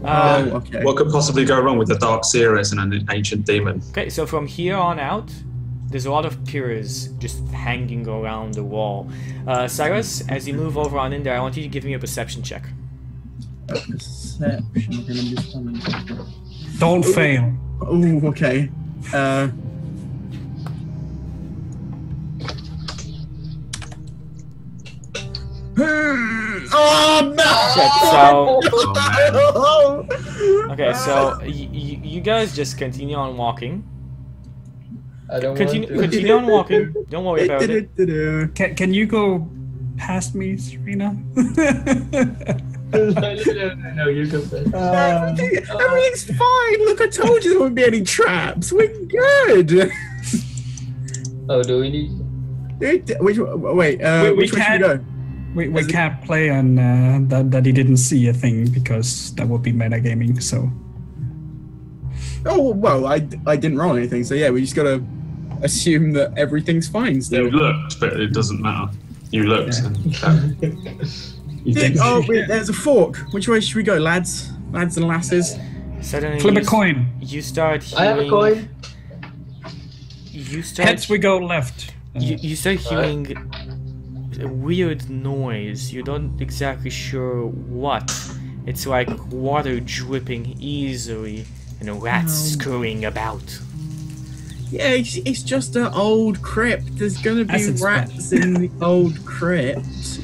Speaker 2: Okay.
Speaker 3: What could possibly go wrong with the Dark Cyrus and an ancient demon?
Speaker 1: okay, so from here on out, there's a lot of pillars just hanging around the wall. Cyrus, as you move over on in there, I want you to give me a perception check.
Speaker 2: Perception.
Speaker 5: Don't fail.
Speaker 2: Oh, okay. Oh no!
Speaker 1: Okay, so you guys just continue on walking.
Speaker 4: I don't
Speaker 1: Continue on walking. Don't worry about it.
Speaker 5: Can you go past me, Serena?
Speaker 4: No, you go first.
Speaker 2: Everything's fine. Look, I told you there wouldn't be any traps. We're good.
Speaker 4: Oh, do we need?
Speaker 2: Which way should we go?
Speaker 5: We can't play on that he didn't see a thing because that would be metagaming. So.
Speaker 2: Oh well, I didn't roll anything, so yeah, we just gotta assume that everything's fine still.
Speaker 3: You looked, but it doesn't matter. You looked.
Speaker 2: Yeah. Oh, wait, there's a fork. Which way should we go, lads and lasses?
Speaker 1: Suddenly,
Speaker 5: Flip a coin.
Speaker 1: You start hearing.
Speaker 4: I have a coin.
Speaker 1: You start.
Speaker 5: Heads, we go left.
Speaker 1: You start hearing a weird noise. You're not exactly sure what. It's like water dripping easily and rats scurrying about.
Speaker 2: Yeah, it's just an old crypt. There's gonna be rats in the old crypt.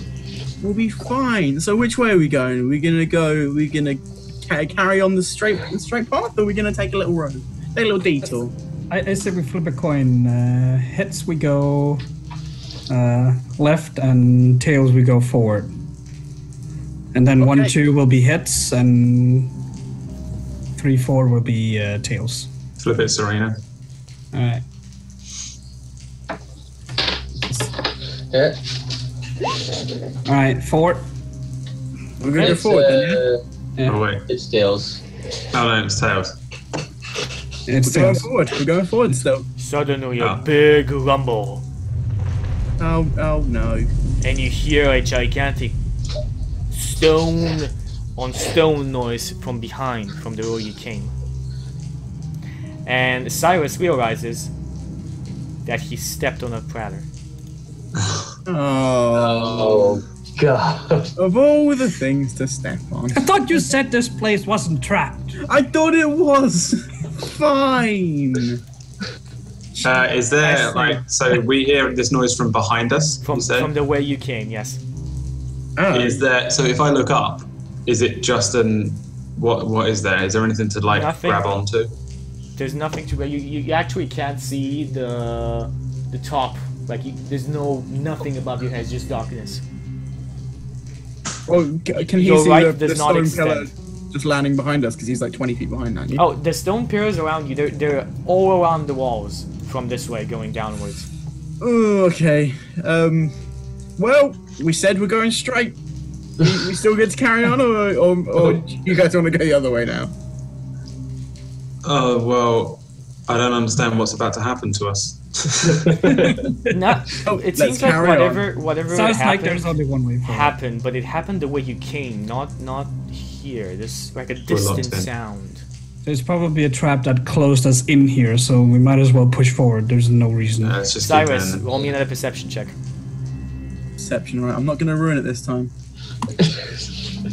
Speaker 2: We'll be fine. So which way are we going? Are we gonna carry on the straight path, or are we gonna take a little road? Take a little detour?
Speaker 5: I say we flip a coin. Heads we go left, and tails we go forward. And then 1, 2 will be heads, and 3, 4 will be tails.
Speaker 3: Flip it, Serena.
Speaker 5: All right.
Speaker 4: Yeah.
Speaker 5: All right, forward.
Speaker 2: We're gonna go forward then,
Speaker 5: Yeah.
Speaker 3: Oh wait.
Speaker 4: It's tails.
Speaker 3: Oh no, it's tails.
Speaker 5: It's
Speaker 2: We're going
Speaker 5: tails.
Speaker 2: forward. We're going forward still.
Speaker 1: Suddenly, a big rumble,
Speaker 2: Oh no.
Speaker 1: and you hear a gigantic stone on stone noise from behind, from the way you came. And Cyrus realizes that he stepped on a platter.
Speaker 2: Oh.
Speaker 4: God.
Speaker 2: Of all the things to step on.
Speaker 5: I thought you said this place wasn't trapped.
Speaker 2: I thought it was fine.
Speaker 3: Is there so we hear this noise from behind us?
Speaker 1: From the way you came, yes.
Speaker 2: Oh.
Speaker 3: Is there? So if I look up, is it just what is there? Is there anything to
Speaker 1: Nothing.
Speaker 3: grab onto?
Speaker 1: There's nothing to you actually can't see the top. Like there's nothing above your head. It's just darkness.
Speaker 2: Well, can he
Speaker 1: Your
Speaker 2: see
Speaker 1: right
Speaker 2: the
Speaker 1: does not
Speaker 2: stone pillar
Speaker 1: extend.
Speaker 2: just landing behind us? Because he's like 20 feet behind that.
Speaker 1: Oh, the stone pillars around you, they're all around the walls from this way going downwards.
Speaker 2: Oh, okay. Well, we said we're going straight. We still get to carry on, or you guys want to go the other way now?
Speaker 3: Oh, well, I don't understand what's about to happen to us.
Speaker 1: It seems like whatever
Speaker 5: Sounds
Speaker 1: happened,
Speaker 5: like there's only one way forward.
Speaker 1: happened, but it happened the way you came, not here. There's like a distant sound.
Speaker 5: There's probably a trap that closed us in here, so we might as well push forward. There's no reason.
Speaker 3: Let's just
Speaker 1: Cyrus, roll me another perception check.
Speaker 2: Perception, right? I'm not going to ruin it this time.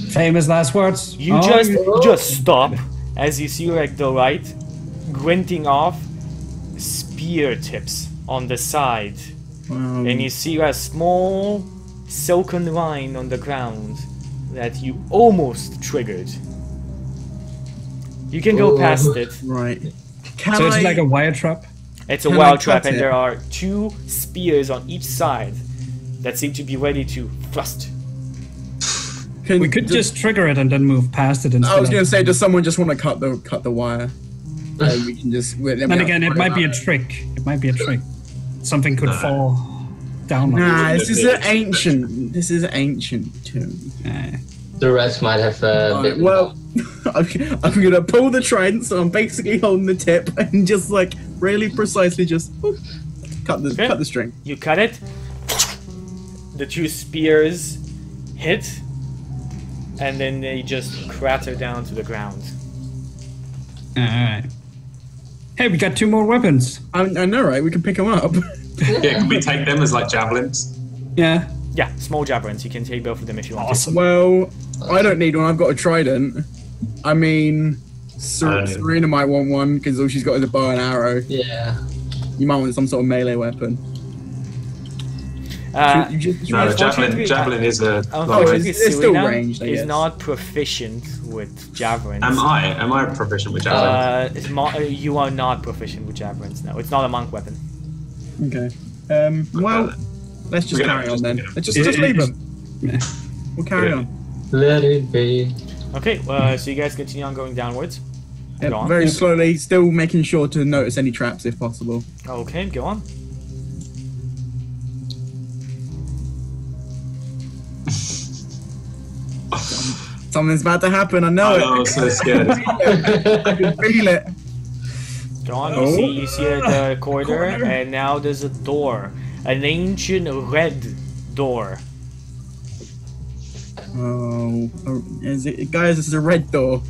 Speaker 5: Famous last words.
Speaker 1: You just stop as you see like the light glinting off spear tips on the side, and you see a small silken line on the ground that you almost triggered. You can go past it.
Speaker 2: Right.
Speaker 5: So it's like a wire trap?
Speaker 1: It's a wild trap, and there are 2 spears on each side that seem to be ready to thrust.
Speaker 5: We could just trigger it and then move past it.
Speaker 2: I was going to say, does someone just want to cut the wire? And we can just.
Speaker 5: Then again, it might be a trick. It might be a trick. Something could fall down.
Speaker 2: Nah, this is an ancient. This is ancient tomb.
Speaker 4: The rest might have.
Speaker 2: Well, I'm gonna pull the trident, so I'm basically holding the tip and just like really precisely just cut the string.
Speaker 1: You cut it. The 2 spears hit, and then they just clatter down to the ground.
Speaker 5: Alright. Hey, we got 2 more weapons.
Speaker 2: I know, right? We can pick them up.
Speaker 3: Yeah, can we take them as like javelins?
Speaker 5: Yeah.
Speaker 1: Yeah, small javelins. You can take both of them if you want.
Speaker 5: Awesome.
Speaker 2: Well, I don't need one. I've got a trident. I mean, Serena might want one because all she's got is a bow and arrow.
Speaker 4: Yeah.
Speaker 2: You might want some sort of melee weapon.
Speaker 3: No, the javelin is a.
Speaker 1: Unfortunately,
Speaker 2: it's still ranged, I guess.
Speaker 1: is not proficient with javelins.
Speaker 3: Am I proficient with javelins?
Speaker 1: You are not proficient with javelins. No, it's not a monk weapon.
Speaker 2: Okay. Well, let's just carry on then. Let's just leave them. We'll carry on.
Speaker 4: Let it be.
Speaker 1: Okay. So you guys continue on going downwards.
Speaker 2: Yep, very slowly, still making sure to notice any traps if possible.
Speaker 1: Okay, go on.
Speaker 2: Something's about to happen. I know it.
Speaker 3: I'm so scared.
Speaker 2: I can feel it.
Speaker 1: Go on. You see the corridor, and now there's a door, an ancient red door.
Speaker 2: Oh, guys, this is a red door.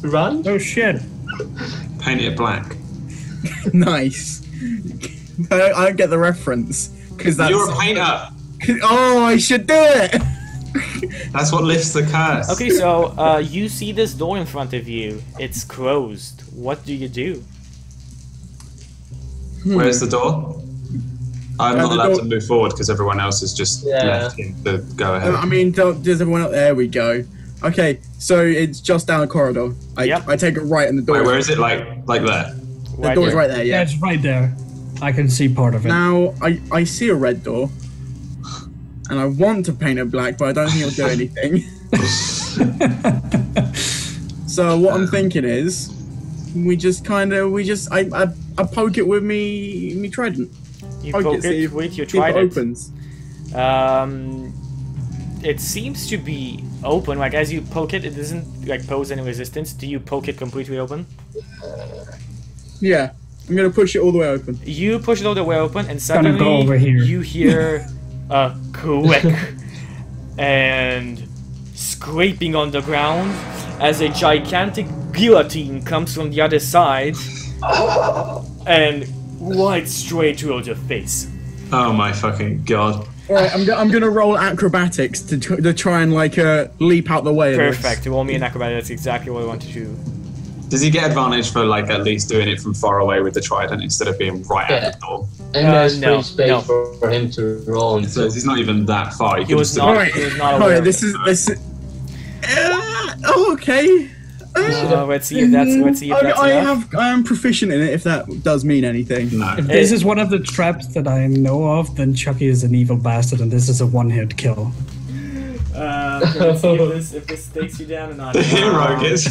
Speaker 4: Run?
Speaker 5: Oh shit.
Speaker 3: Paint it black.
Speaker 2: Nice. I don't get the reference because that's.
Speaker 3: You're a painter.
Speaker 2: Oh, I should do it.
Speaker 3: That's what lifts the curse.
Speaker 1: Okay, so you see this door in front of you. It's closed. What do you do?
Speaker 3: Where's the door? I'm not allowed to move forward because everyone else has just left him to go ahead.
Speaker 2: I mean, does everyone else? There we go. Okay, so it's just down the corridor. I take it right in the door.
Speaker 3: Wait, where is it? Like there?
Speaker 2: The door's right there,
Speaker 5: Yeah, it's right there. I can see part of it.
Speaker 2: Now, I see a red door. And I want to paint it black, but I don't think it'll do anything. So what I'm thinking is, I poke it with me trident.
Speaker 1: You poke it with your trident.
Speaker 2: It opens.
Speaker 1: It seems to be open. Like as you poke it, it doesn't like pose any resistance. Do you poke it completely open?
Speaker 2: Yeah, I'm gonna push it all the way open.
Speaker 1: You push it all the way open, and suddenly
Speaker 5: go over here.
Speaker 1: You hear a click and scraping on the ground as a gigantic guillotine comes from the other side and right straight towards your face.
Speaker 3: Oh my fucking god!
Speaker 2: All right, I'm gonna roll acrobatics to try and like leap out the way.
Speaker 1: Perfect. Roll me an acrobatics. That's exactly what I wanted to do.
Speaker 3: Does he get advantage for like at least doing it from far away with the trident instead of being right at the door?
Speaker 4: And there's free space for him to roll.
Speaker 3: So he's not even that far.
Speaker 1: He was not.
Speaker 2: This is. Oh, okay.
Speaker 1: Let's see if that's enough.
Speaker 2: I am proficient in it. If that does mean anything.
Speaker 3: No.
Speaker 5: If this is one of the traps that I know of, then Chucky is an evil bastard, and this is a one-hit kill.
Speaker 1: Let's see if this takes you down or not.
Speaker 3: The hero gets.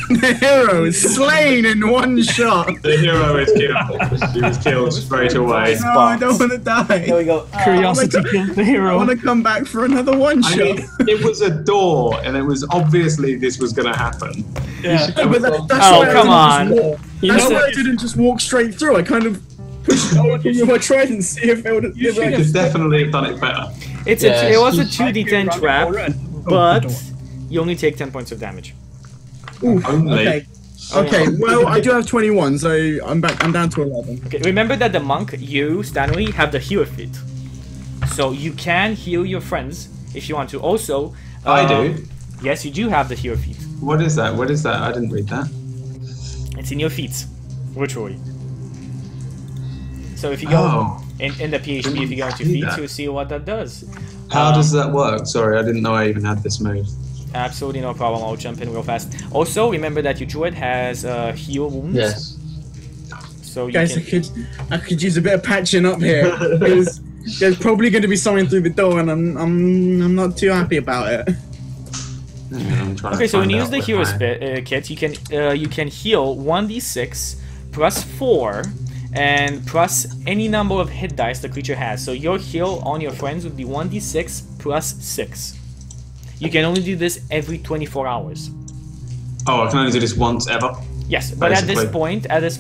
Speaker 2: The hero is slain in one shot.
Speaker 3: The hero is killed. He was killed straight away.
Speaker 2: No, I don't want to die.
Speaker 1: Here we go.
Speaker 5: Curiosity killed the
Speaker 2: I
Speaker 5: hero.
Speaker 2: want to come back for another one
Speaker 3: I
Speaker 2: shot.
Speaker 3: mean, it was a door, and it was obviously this was going to happen.
Speaker 5: Yeah.
Speaker 2: No, but that's
Speaker 1: Oh,
Speaker 2: why I
Speaker 1: come
Speaker 2: didn't
Speaker 1: on.
Speaker 2: just walk-
Speaker 5: You
Speaker 2: That's
Speaker 5: know
Speaker 2: why I
Speaker 5: that-
Speaker 2: didn't just walk straight through. I kind of pushed my trident and see if it would.
Speaker 3: You could definitely have done it better.
Speaker 1: It was a 2d10 trap, but you only take 10 points of damage.
Speaker 3: Only.
Speaker 2: Okay, well, I do have 21, so I'm down to 11.
Speaker 1: Okay, remember that the monk, you, Stanley, have the healer feat. So you can heal your friends if you want to. Also,
Speaker 3: I do.
Speaker 1: Yes, you do have the healer feat.
Speaker 3: What is that? What is that? I didn't read that.
Speaker 1: It's in your feats, virtually. So if you go in the PHP, if you go into feats, you'll see what that does.
Speaker 3: How does that work? Sorry, I didn't know I even had this move.
Speaker 1: Absolutely no problem. I'll jump in real fast. Also, remember that your druid has heal wounds.
Speaker 4: Yes.
Speaker 1: So you
Speaker 2: Guys,
Speaker 1: can...
Speaker 2: I could use a bit of patching up here. Because there's probably going to be someone through the door, and I'm not too happy about it.
Speaker 1: Okay, so when you use the hero's kit, you can heal 1d6 plus 4 and plus any number of hit dice the creature has. So your heal on your friends would be 1d6 plus 6. You can only do this every 24 hours.
Speaker 3: Oh, I can only do this once ever?
Speaker 1: Yes, but at this
Speaker 3: Basically.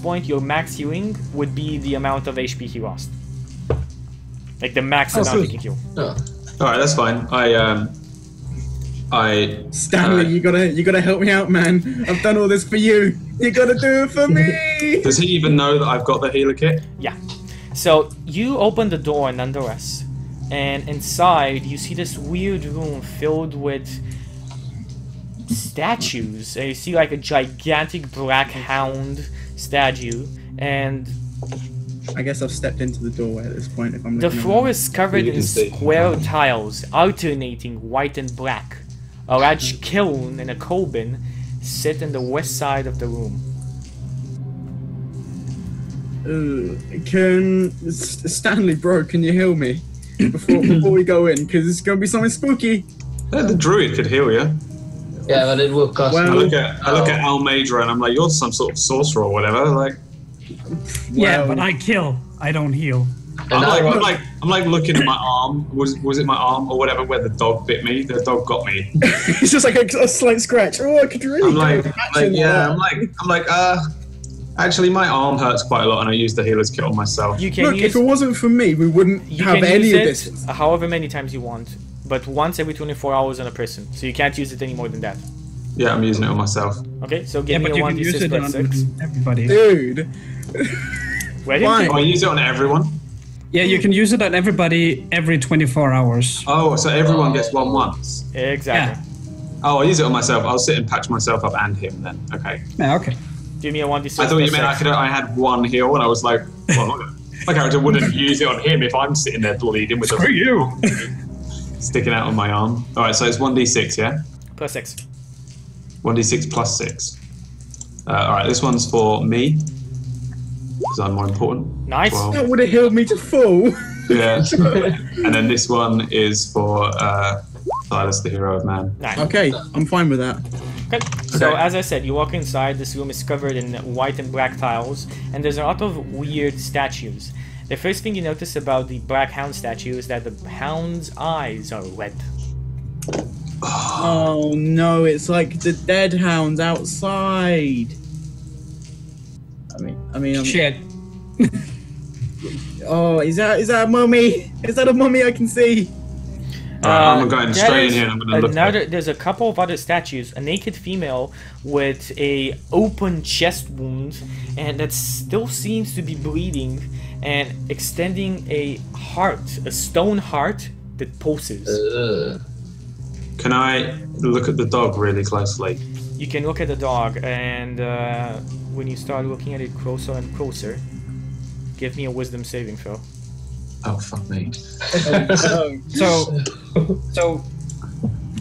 Speaker 1: point, your max healing would be the amount of HP he lost. Like the max amount you can heal.
Speaker 4: Oh.
Speaker 3: Alright, that's fine.
Speaker 2: Stanley, you gotta help me out, man. I've done all this for you. You gotta do it for me.
Speaker 3: Does he even know that I've got the healer kit?
Speaker 1: Yeah. So you open the door nonetheless, and inside you see this weird room filled with statues. And you see like a gigantic black hound statue, and
Speaker 2: I guess I've stepped into the doorway at this point. If I'm
Speaker 1: the
Speaker 2: looking
Speaker 1: floor
Speaker 2: around.
Speaker 1: is covered
Speaker 3: You
Speaker 1: in
Speaker 3: can see.
Speaker 1: square tiles, alternating white and black. A large kiln and a cauldron sit in the west side of the room.
Speaker 2: Stanley, bro, can you heal me before we go in? Because it's gonna be something spooky.
Speaker 3: The druid could heal you.
Speaker 4: Yeah, but it will cost
Speaker 2: Well-
Speaker 3: I
Speaker 4: me.
Speaker 3: look at Almedra and I'm like, you're some sort of sorcerer or whatever. Like,
Speaker 5: Yeah,
Speaker 2: Well-
Speaker 5: but I kill. I don't heal.
Speaker 3: I'm like looking at my arm. Was it my arm or whatever where the dog bit me? The dog got me.
Speaker 2: It's just like a slight scratch. Oh, I could really.
Speaker 3: I'm like,
Speaker 2: do action
Speaker 3: actually my arm hurts quite a lot and I used the healer's kit on myself.
Speaker 1: You can
Speaker 2: Look,
Speaker 1: use
Speaker 2: if it wasn't for me, we wouldn't
Speaker 1: you
Speaker 2: have
Speaker 1: can
Speaker 2: any
Speaker 1: use
Speaker 2: of
Speaker 1: it
Speaker 2: this.
Speaker 1: however many times you want, but once every 24 hours on a person. So you can't use it any more than that.
Speaker 3: Yeah, I'm using it on myself.
Speaker 1: Okay, so
Speaker 5: Yeah,
Speaker 1: give
Speaker 5: but
Speaker 1: me
Speaker 5: you
Speaker 1: a
Speaker 5: can use
Speaker 1: 1d6
Speaker 5: it
Speaker 1: plus
Speaker 5: on
Speaker 1: 6.
Speaker 5: everybody.
Speaker 2: Dude.
Speaker 1: Ready?
Speaker 2: Why?
Speaker 3: Oh, I use it on everyone?
Speaker 5: Yeah, you can use it on everybody every 24 hours.
Speaker 3: Oh, so everyone gets one once.
Speaker 1: Exactly.
Speaker 3: Oh, I use it on myself. I'll sit and patch myself up and him then. Okay.
Speaker 5: Yeah, okay.
Speaker 1: Give me a 1d6
Speaker 3: I thought you
Speaker 1: plus
Speaker 3: meant
Speaker 1: 6.
Speaker 3: I had one heal and I was like, well, my character wouldn't use it on him if I'm sitting there bleeding with
Speaker 5: Screw you.
Speaker 3: sticking out on my arm. Alright, so it's 1d6, yeah?
Speaker 1: Plus 6.
Speaker 3: 1d6 plus 6. Alright, this one's for me. Because I'm more important.
Speaker 1: Nice.
Speaker 3: Well,
Speaker 2: That would have healed me to full.
Speaker 3: yeah. And then this one is for Cyrus, the hero of man.
Speaker 1: Nice.
Speaker 2: Okay, I'm fine with that.
Speaker 1: Okay. So
Speaker 3: Okay.
Speaker 1: as I said, you walk inside. This room is covered in white and black tiles, and there's a lot of weird statues. The first thing you notice about the black hound statue is that the hound's eyes are red.
Speaker 2: Oh no, it's like the dead hounds outside. I'm,
Speaker 5: Shit.
Speaker 2: Oh, is that a mummy? Is that a mummy I can see?
Speaker 3: I'm going
Speaker 1: that
Speaker 3: straight in
Speaker 1: is
Speaker 3: here and I'm going to look at it.
Speaker 1: There's a couple of other statues. A naked female with a open chest wound, and that still seems to be bleeding, and extending a heart, a stone heart that pulses.
Speaker 3: Can I look at the dog really closely?
Speaker 1: You can look at the dog, and when you start looking at it closer and closer, give me a wisdom saving throw.
Speaker 3: Oh, fuck me.
Speaker 5: So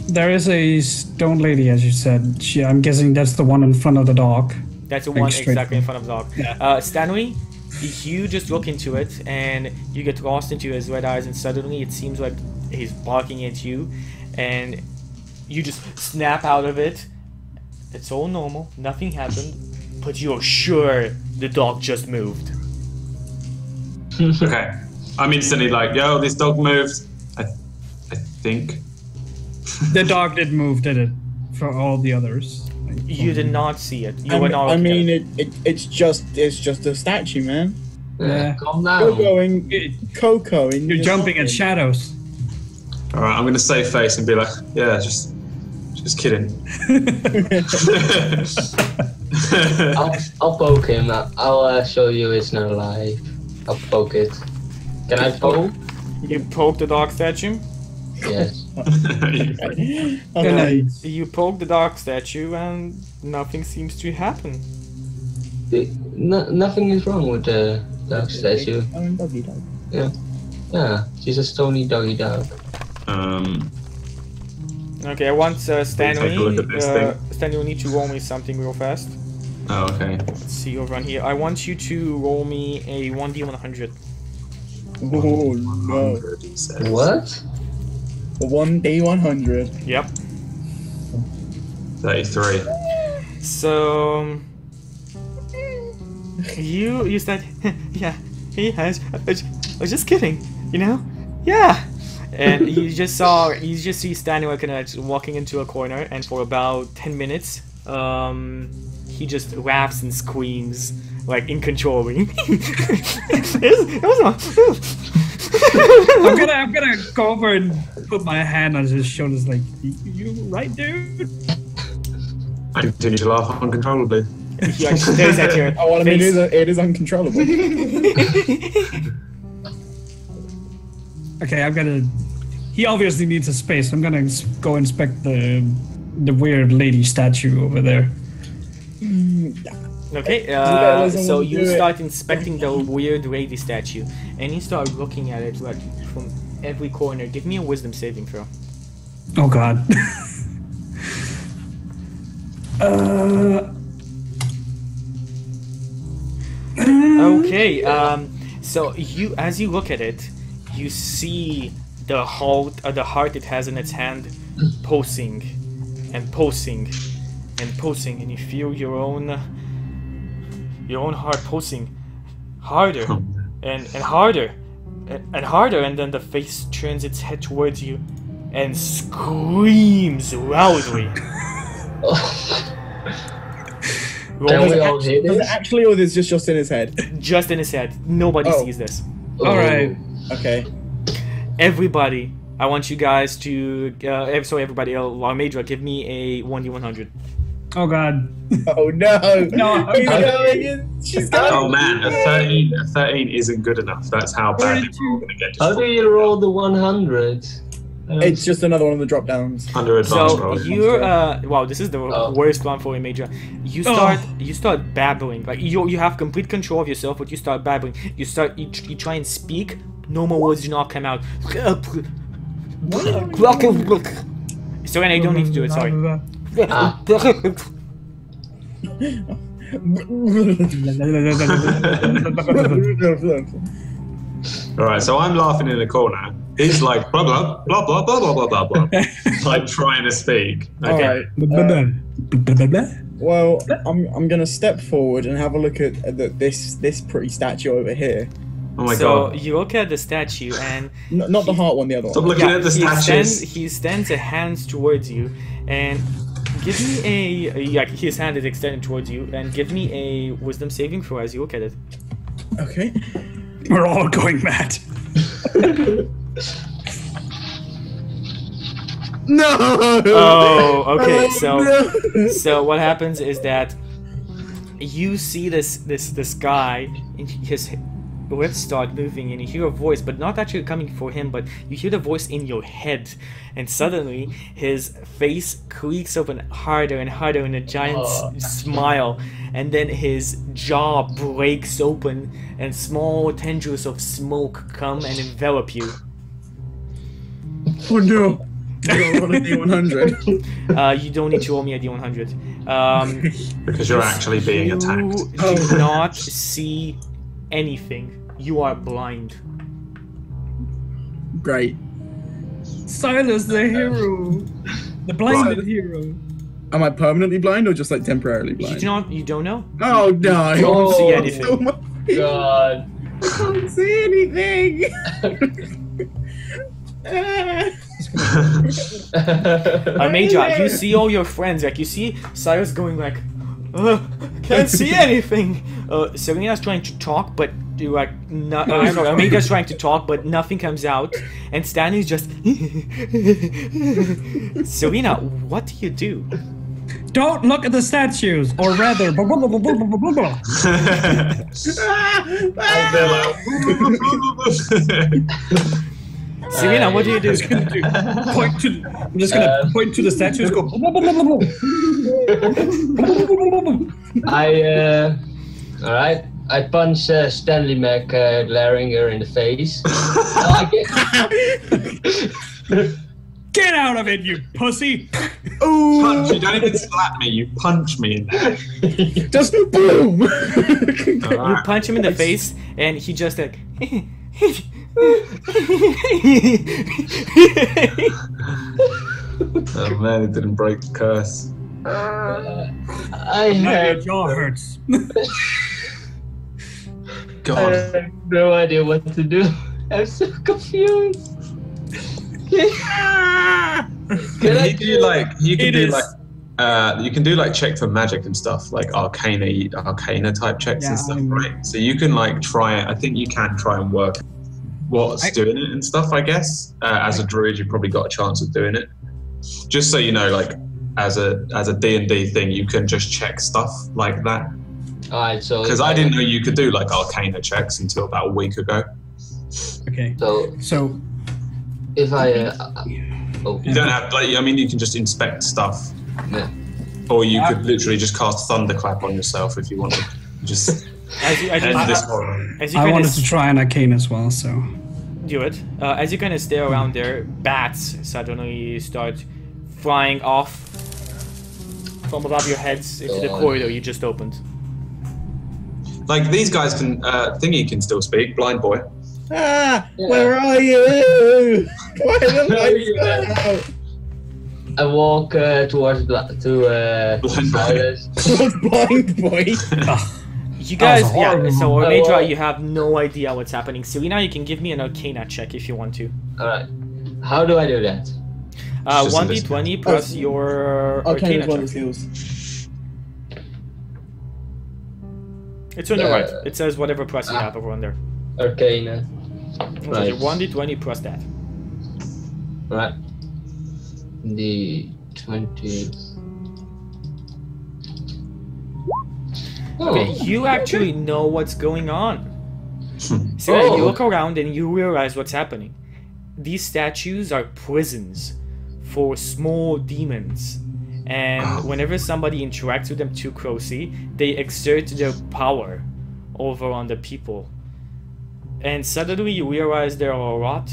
Speaker 5: There is a stone lady, as you said. I'm guessing that's the one in front of the dog.
Speaker 1: That's the one
Speaker 5: straight
Speaker 1: exactly in
Speaker 5: from-
Speaker 1: front of the dog.
Speaker 5: Yeah.
Speaker 1: Stanley, you just look into it and you get lost into his red eyes, and suddenly it seems like he's barking at you, and you just snap out of it. It's all normal, nothing happened, but you're sure the dog just moved.
Speaker 3: Okay. I'm instantly like, yo, this dog moved. I think.
Speaker 5: The dog did move, did it? For all the others.
Speaker 1: You did not see it. You were not.
Speaker 2: I
Speaker 1: looking at
Speaker 2: mean, it's just a statue, man.
Speaker 5: Yeah.
Speaker 4: Calm
Speaker 2: You're
Speaker 4: down.
Speaker 2: going Coco.
Speaker 5: You're jumping at shadows.
Speaker 3: All right, I'm gonna save face and be like, yeah, just kidding.
Speaker 4: I'll poke him. I'll show you it's not alive. I'll poke it. Can I poke?
Speaker 1: You poke the dog statue.
Speaker 4: Yes.
Speaker 2: Okay.
Speaker 1: You poke the dog statue, and nothing seems to happen.
Speaker 4: Nothing is wrong with the dog statue.
Speaker 2: Doggy dog.
Speaker 4: Yeah, she's a stony doggy dog.
Speaker 1: Okay, I want Stanley.
Speaker 3: Take a look at this thing.
Speaker 1: Stanley, you need to roll me something real fast.
Speaker 3: Oh, okay.
Speaker 1: Let's see over on here. I want you to roll me a 1d100.
Speaker 2: Oh no.
Speaker 4: What?
Speaker 2: 1d100.
Speaker 1: Yep.
Speaker 3: 33.
Speaker 1: So you said, yeah, he has. I was just kidding, you know? Yeah. And you just see Stanley kind of walking into a corner, and for about 10 minutes, he just laughs and screams like uncontrollably.
Speaker 5: I'm gonna go over and put my hand on his shoulders, like, you right, dude?
Speaker 3: I continue to laugh uncontrollably.
Speaker 1: He like stares at your
Speaker 2: Oh, well, I mean,
Speaker 1: face.
Speaker 2: it is uncontrollable.
Speaker 5: Okay, I'm gonna. He obviously needs a space. I'm gonna go inspect the weird lady statue over there.
Speaker 1: Okay,
Speaker 2: doesn't
Speaker 1: so
Speaker 2: want to
Speaker 1: you
Speaker 2: do it.
Speaker 1: start inspecting the weird lady statue, and you start looking at it like from every corner. Give me a wisdom saving throw.
Speaker 5: Oh God.
Speaker 1: Okay, so as you look at it, you see the heart it has in its hand pulsing and pulsing and pulsing, and you feel your own heart pulsing harder and harder and harder, and then the face turns its head towards you and screams loudly.
Speaker 4: Can we all hear
Speaker 2: Does it
Speaker 4: this?
Speaker 2: actually, or is this just in his head?
Speaker 1: Just in his head. Nobody
Speaker 2: Oh.
Speaker 1: sees this.
Speaker 5: All right.
Speaker 2: Okay.
Speaker 1: Everybody, I want you guys to everybody, Larmadra, give me a 1d100.
Speaker 5: Oh God.
Speaker 2: Oh no!
Speaker 5: No,
Speaker 2: He's going in. She's going.
Speaker 3: Oh man, a 13 isn't good enough. That's how badly we're all gonna get
Speaker 4: How do
Speaker 3: destroyed.
Speaker 4: you roll the 100?
Speaker 2: It's just another one of the drop downs.
Speaker 3: Under advanced
Speaker 1: So
Speaker 3: roll.
Speaker 1: you're wow, this is the
Speaker 4: Oh.
Speaker 1: worst one for a major. You start babbling, like you have complete control of yourself, but you start babbling. You try and speak. Normal words do not come out. So and I don't need to do it. Sorry.
Speaker 4: Ah.
Speaker 3: Alright, so I'm laughing in the corner. He's like blah blah blah blah blah blah blah blah blah. Like trying to speak. Okay.
Speaker 2: Alright. Well, I'm gonna step forward and have a look at this pretty statue over here.
Speaker 3: Oh my
Speaker 1: So
Speaker 3: god.
Speaker 1: you look at the statue, and
Speaker 2: Not the heart one, the other
Speaker 3: Stop
Speaker 2: one.
Speaker 3: looking at the statues.
Speaker 1: he stands a hand towards you, and give me his hand is extended towards you, and give me a wisdom saving throw as you look at it.
Speaker 2: Okay.
Speaker 5: We're all going mad.
Speaker 2: No.
Speaker 1: Oh, okay.
Speaker 2: No.
Speaker 1: So what happens is that you see this guy, and his lips start moving, and you hear a voice, but not actually coming for him, but you hear the voice in your head, and suddenly his face creaks open harder and harder in a giant smile, and then his jaw breaks open, and small tendrils of smoke come and envelop you.
Speaker 2: Oh no. I got roll a D100.
Speaker 1: You don't need to roll me a D100.
Speaker 3: Because you're actually being attacked.
Speaker 1: You do not see anything. You are blind.
Speaker 2: Great.
Speaker 5: Silas, the hero. The blinded hero.
Speaker 2: Am I permanently blind or just like temporarily blind?
Speaker 1: You don't know?
Speaker 2: Oh no!
Speaker 1: You don't see anything.
Speaker 4: God.
Speaker 2: I can't see anything.
Speaker 1: Major, you see all your friends. Like you see Cyrus going like, can't see anything. Serena's trying to talk, but Omega's trying to talk, but nothing comes out. And Stanley's just. Serena, what do you do?
Speaker 5: Don't look at the statues, or rather,
Speaker 1: Serena, what do you do?
Speaker 5: I'm just gonna point to the statues. Go.
Speaker 4: All right. I punch Stanley McLaringer in the face.
Speaker 5: Get out of it, you pussy!
Speaker 3: Punch, you don't even slap me, you punch me in there.
Speaker 2: Just boom!
Speaker 1: You punch him in the face, and he just like.
Speaker 3: Oh man, it didn't break the curse.
Speaker 5: My jaw hurts.
Speaker 3: God.
Speaker 4: I have no idea what to do. I'm so confused.
Speaker 3: You can do like check for magic and stuff, like arcana type checks and stuff, right? So you can like try it. I think you can try and work what's doing it and stuff, I guess. As a druid, you've probably got a chance of doing it. Just so you know, like as a D&D thing, you can just check stuff like that.
Speaker 4: Alright, so
Speaker 3: because I didn't know you could do like arcana checks until about a week ago.
Speaker 5: Okay. So
Speaker 4: if I
Speaker 3: you don't have like, I mean, you can just inspect stuff.
Speaker 4: Yeah.
Speaker 3: Or you could literally just cast thunderclap on yourself if you wanted. Just end this horror.
Speaker 5: I wanted to try an arcane as well, so
Speaker 1: do it. As you kind of stare around there, bats suddenly start flying off from above your heads into the corridor you just opened.
Speaker 3: Like these guys can, Thingy can still speak, blind boy.
Speaker 2: Where are you? Why the lights out?
Speaker 4: I walk towards
Speaker 3: blind
Speaker 4: Cyrus.
Speaker 2: Towards blind boy.
Speaker 1: You guys, so Ormedra, you have no idea what's happening. Serena, you can give me an Arcana check if you want to.
Speaker 4: Alright. How do I do that?
Speaker 1: 1d20 plus your Arcana check.
Speaker 2: Skills.
Speaker 1: It's on the right. It says whatever plus you have over on there.
Speaker 4: Arcana.
Speaker 1: Right. 1d20 plus that.
Speaker 4: Right. D20.
Speaker 1: Okay, you actually know what's going on. So you look around and you realize what's happening. These statues are prisons for small demons. And whenever somebody interacts with them too closely, they exert their power over on the people. And suddenly you realize there are a lot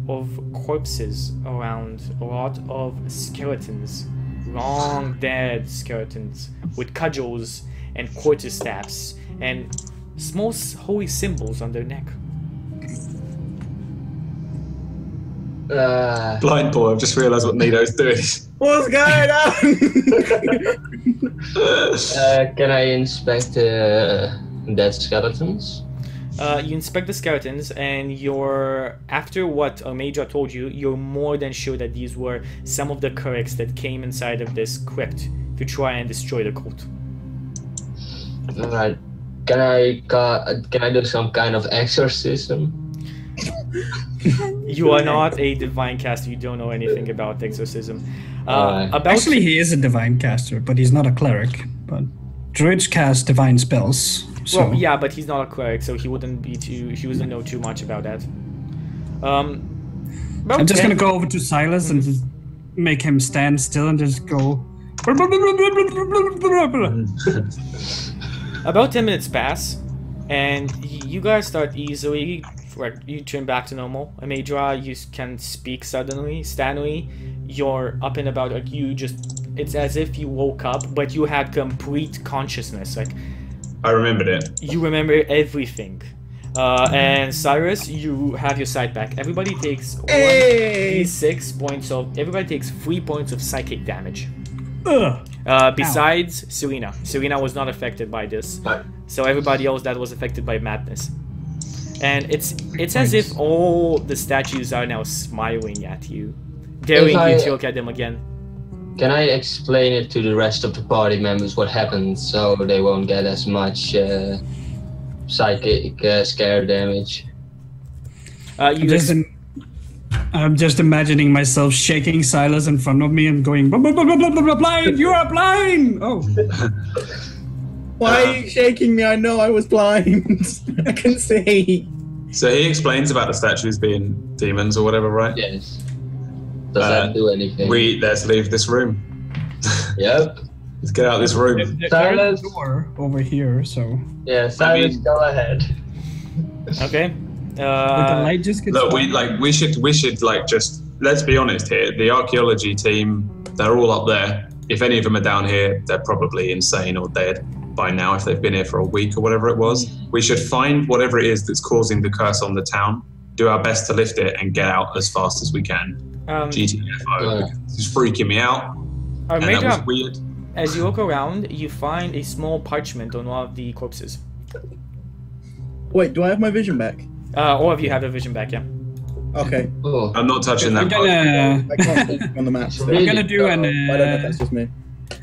Speaker 1: of corpses around, a lot of skeletons, long dead skeletons with cudgels and quarterstaffs and small holy symbols on their neck.
Speaker 3: Blind boy, I've just realised what Nido's doing.
Speaker 2: What's going on?
Speaker 4: Can I inspect dead skeletons?
Speaker 1: You inspect the skeletons, and after what Major told you, you're more than sure that these were some of the clerics that came inside of this crypt to try and destroy the cult.
Speaker 4: Alright. Can I do some kind of exorcism?
Speaker 1: You are not a divine caster. You don't know anything about exorcism.
Speaker 5: Actually, he is a divine caster, but he's not a cleric. But druids cast divine spells. So.
Speaker 1: Well, yeah, but he's not a cleric, so he wouldn't know too much about that.
Speaker 5: I'm just gonna go over to Silas and just make him stand still and just go.
Speaker 1: About 10 minutes pass, and you guys start easily like you turn back to normal. Amedra, you can speak suddenly. Stanley, you're up and about. Like you just, it's as if you woke up, but you had complete consciousness. Like
Speaker 3: I remembered it.
Speaker 1: you remember everything. And Cyrus, you have your sight back. Everybody takes 1d6 points of. Everybody takes 3 points of psychic damage. Besides Serena. Serena was not affected by this. So everybody else that was affected by madness. And it's as if all the statues are now smiling at you, daring you to look at them again.
Speaker 4: Can I explain it to the rest of the party members what happened so they won't get as much psychic scare damage?
Speaker 5: I'm just imagining myself shaking Silas in front of me and going, blah, blah, blah, blah, blah, blah, blind, you are blind! Oh.
Speaker 2: Why are you shaking me? I know I was blind. I can see.
Speaker 3: So he explains about the statues being demons or whatever, right?
Speaker 4: Yes. Does that do anything?
Speaker 3: Let's leave this room.
Speaker 4: Yep.
Speaker 3: Let's get out of this room.
Speaker 5: There's a door over here, so...
Speaker 4: Yeah, Silas, go ahead.
Speaker 1: Okay.
Speaker 5: the light just gets
Speaker 3: Look, we should like just, let's be honest here. The archaeology team, they're all up there. If any of them are down here, they're probably insane or dead by now if they've been here for a week or whatever it was. We should find whatever it is that's causing the curse on the town, do our best to lift it, and get out as fast as we can. GTFO. This is freaking me out. And that was weird.
Speaker 1: As you look around, you find a small parchment on one of the corpses.
Speaker 2: Wait, do I have my vision back?
Speaker 1: All of you have the vision back, yeah.
Speaker 2: Okay.
Speaker 4: Oh.
Speaker 3: I'm not touching that.
Speaker 2: I can't see on the map.
Speaker 5: I'm gonna do
Speaker 2: I don't know if that's just me.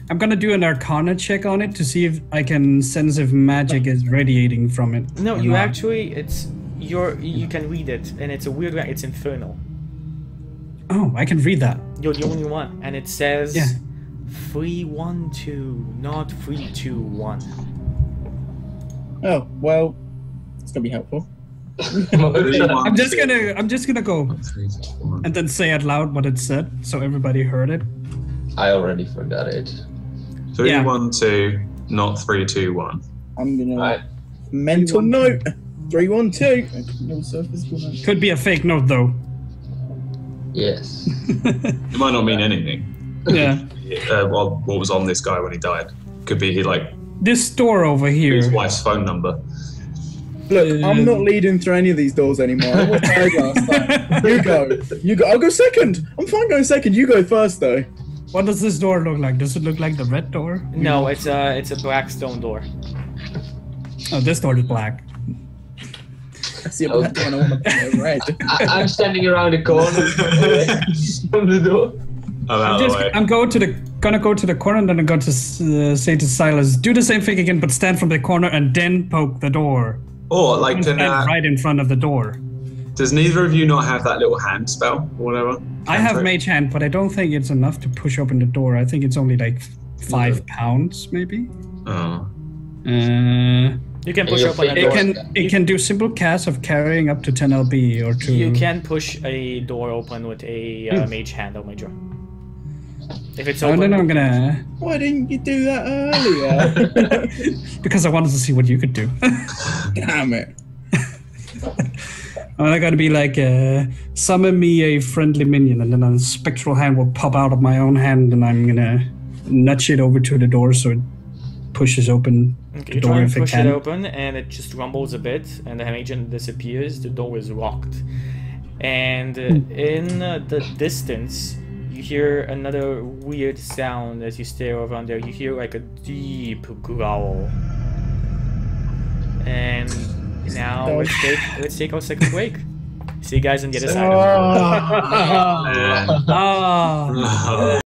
Speaker 5: I'm gonna do an Arcana check on it to see if I can sense if magic is radiating from it.
Speaker 1: No, you actually, you can read it, and it's a weird, it's infernal.
Speaker 5: Oh, I can read that.
Speaker 1: You're the only one, and it says 312, not 321.
Speaker 2: Oh well, it's gonna be helpful.
Speaker 5: I'm just gonna go and then say out loud what it said, so everybody heard it.
Speaker 4: I already forgot it.
Speaker 3: 312, not 321.
Speaker 2: I'm gonna mental note 312.
Speaker 5: Could be a fake note though.
Speaker 4: Yes.
Speaker 3: It might not mean anything.
Speaker 5: Yeah.
Speaker 3: Well, what was on this guy when he died? Could be
Speaker 5: this door over here.
Speaker 3: His wife's phone number.
Speaker 2: Look, I'm not leading through any of these doors anymore. I was tired last time. You go. I'll go second. I'm fine going second. You go first though.
Speaker 5: What does this door look like? Does it look like the red door?
Speaker 1: No, it's a black stone door.
Speaker 5: Oh, this door is black.
Speaker 2: I see a black door and I want to paint it red.
Speaker 4: I'm standing around the corner from the door.
Speaker 5: I'm gonna go to the corner and then I'm going to say to Silas, do the same thing again, but stand from the corner and then poke the door.
Speaker 3: Or stand
Speaker 5: right in front of the door.
Speaker 3: Does neither of you not have that little hand spell or whatever?
Speaker 5: I have mage hand, but I don't think it's enough to push open the door. I think it's only like 5 pounds, maybe.
Speaker 3: Oh.
Speaker 1: You can push open a door.
Speaker 5: It can do simple cast of carrying up to 10 lb or 2.
Speaker 1: You can push a door open with a mage hand, Major. If it's open.
Speaker 5: Then I'm gonna.
Speaker 2: Why didn't you do that earlier?
Speaker 5: Because I wanted to see what you could do.
Speaker 2: Damn it.
Speaker 5: I'm gonna be like, summon me a friendly minion, and then a spectral hand will pop out of my own hand, and I'm gonna nudge it over to the door so it pushes open the door if it can.
Speaker 1: Push it open, and it just rumbles a bit, and the agent disappears. The door is locked, and in the distance, you hear another weird sound as you stare around there. You hear like a deep growl, and now let's take our second break. See you guys and get us out.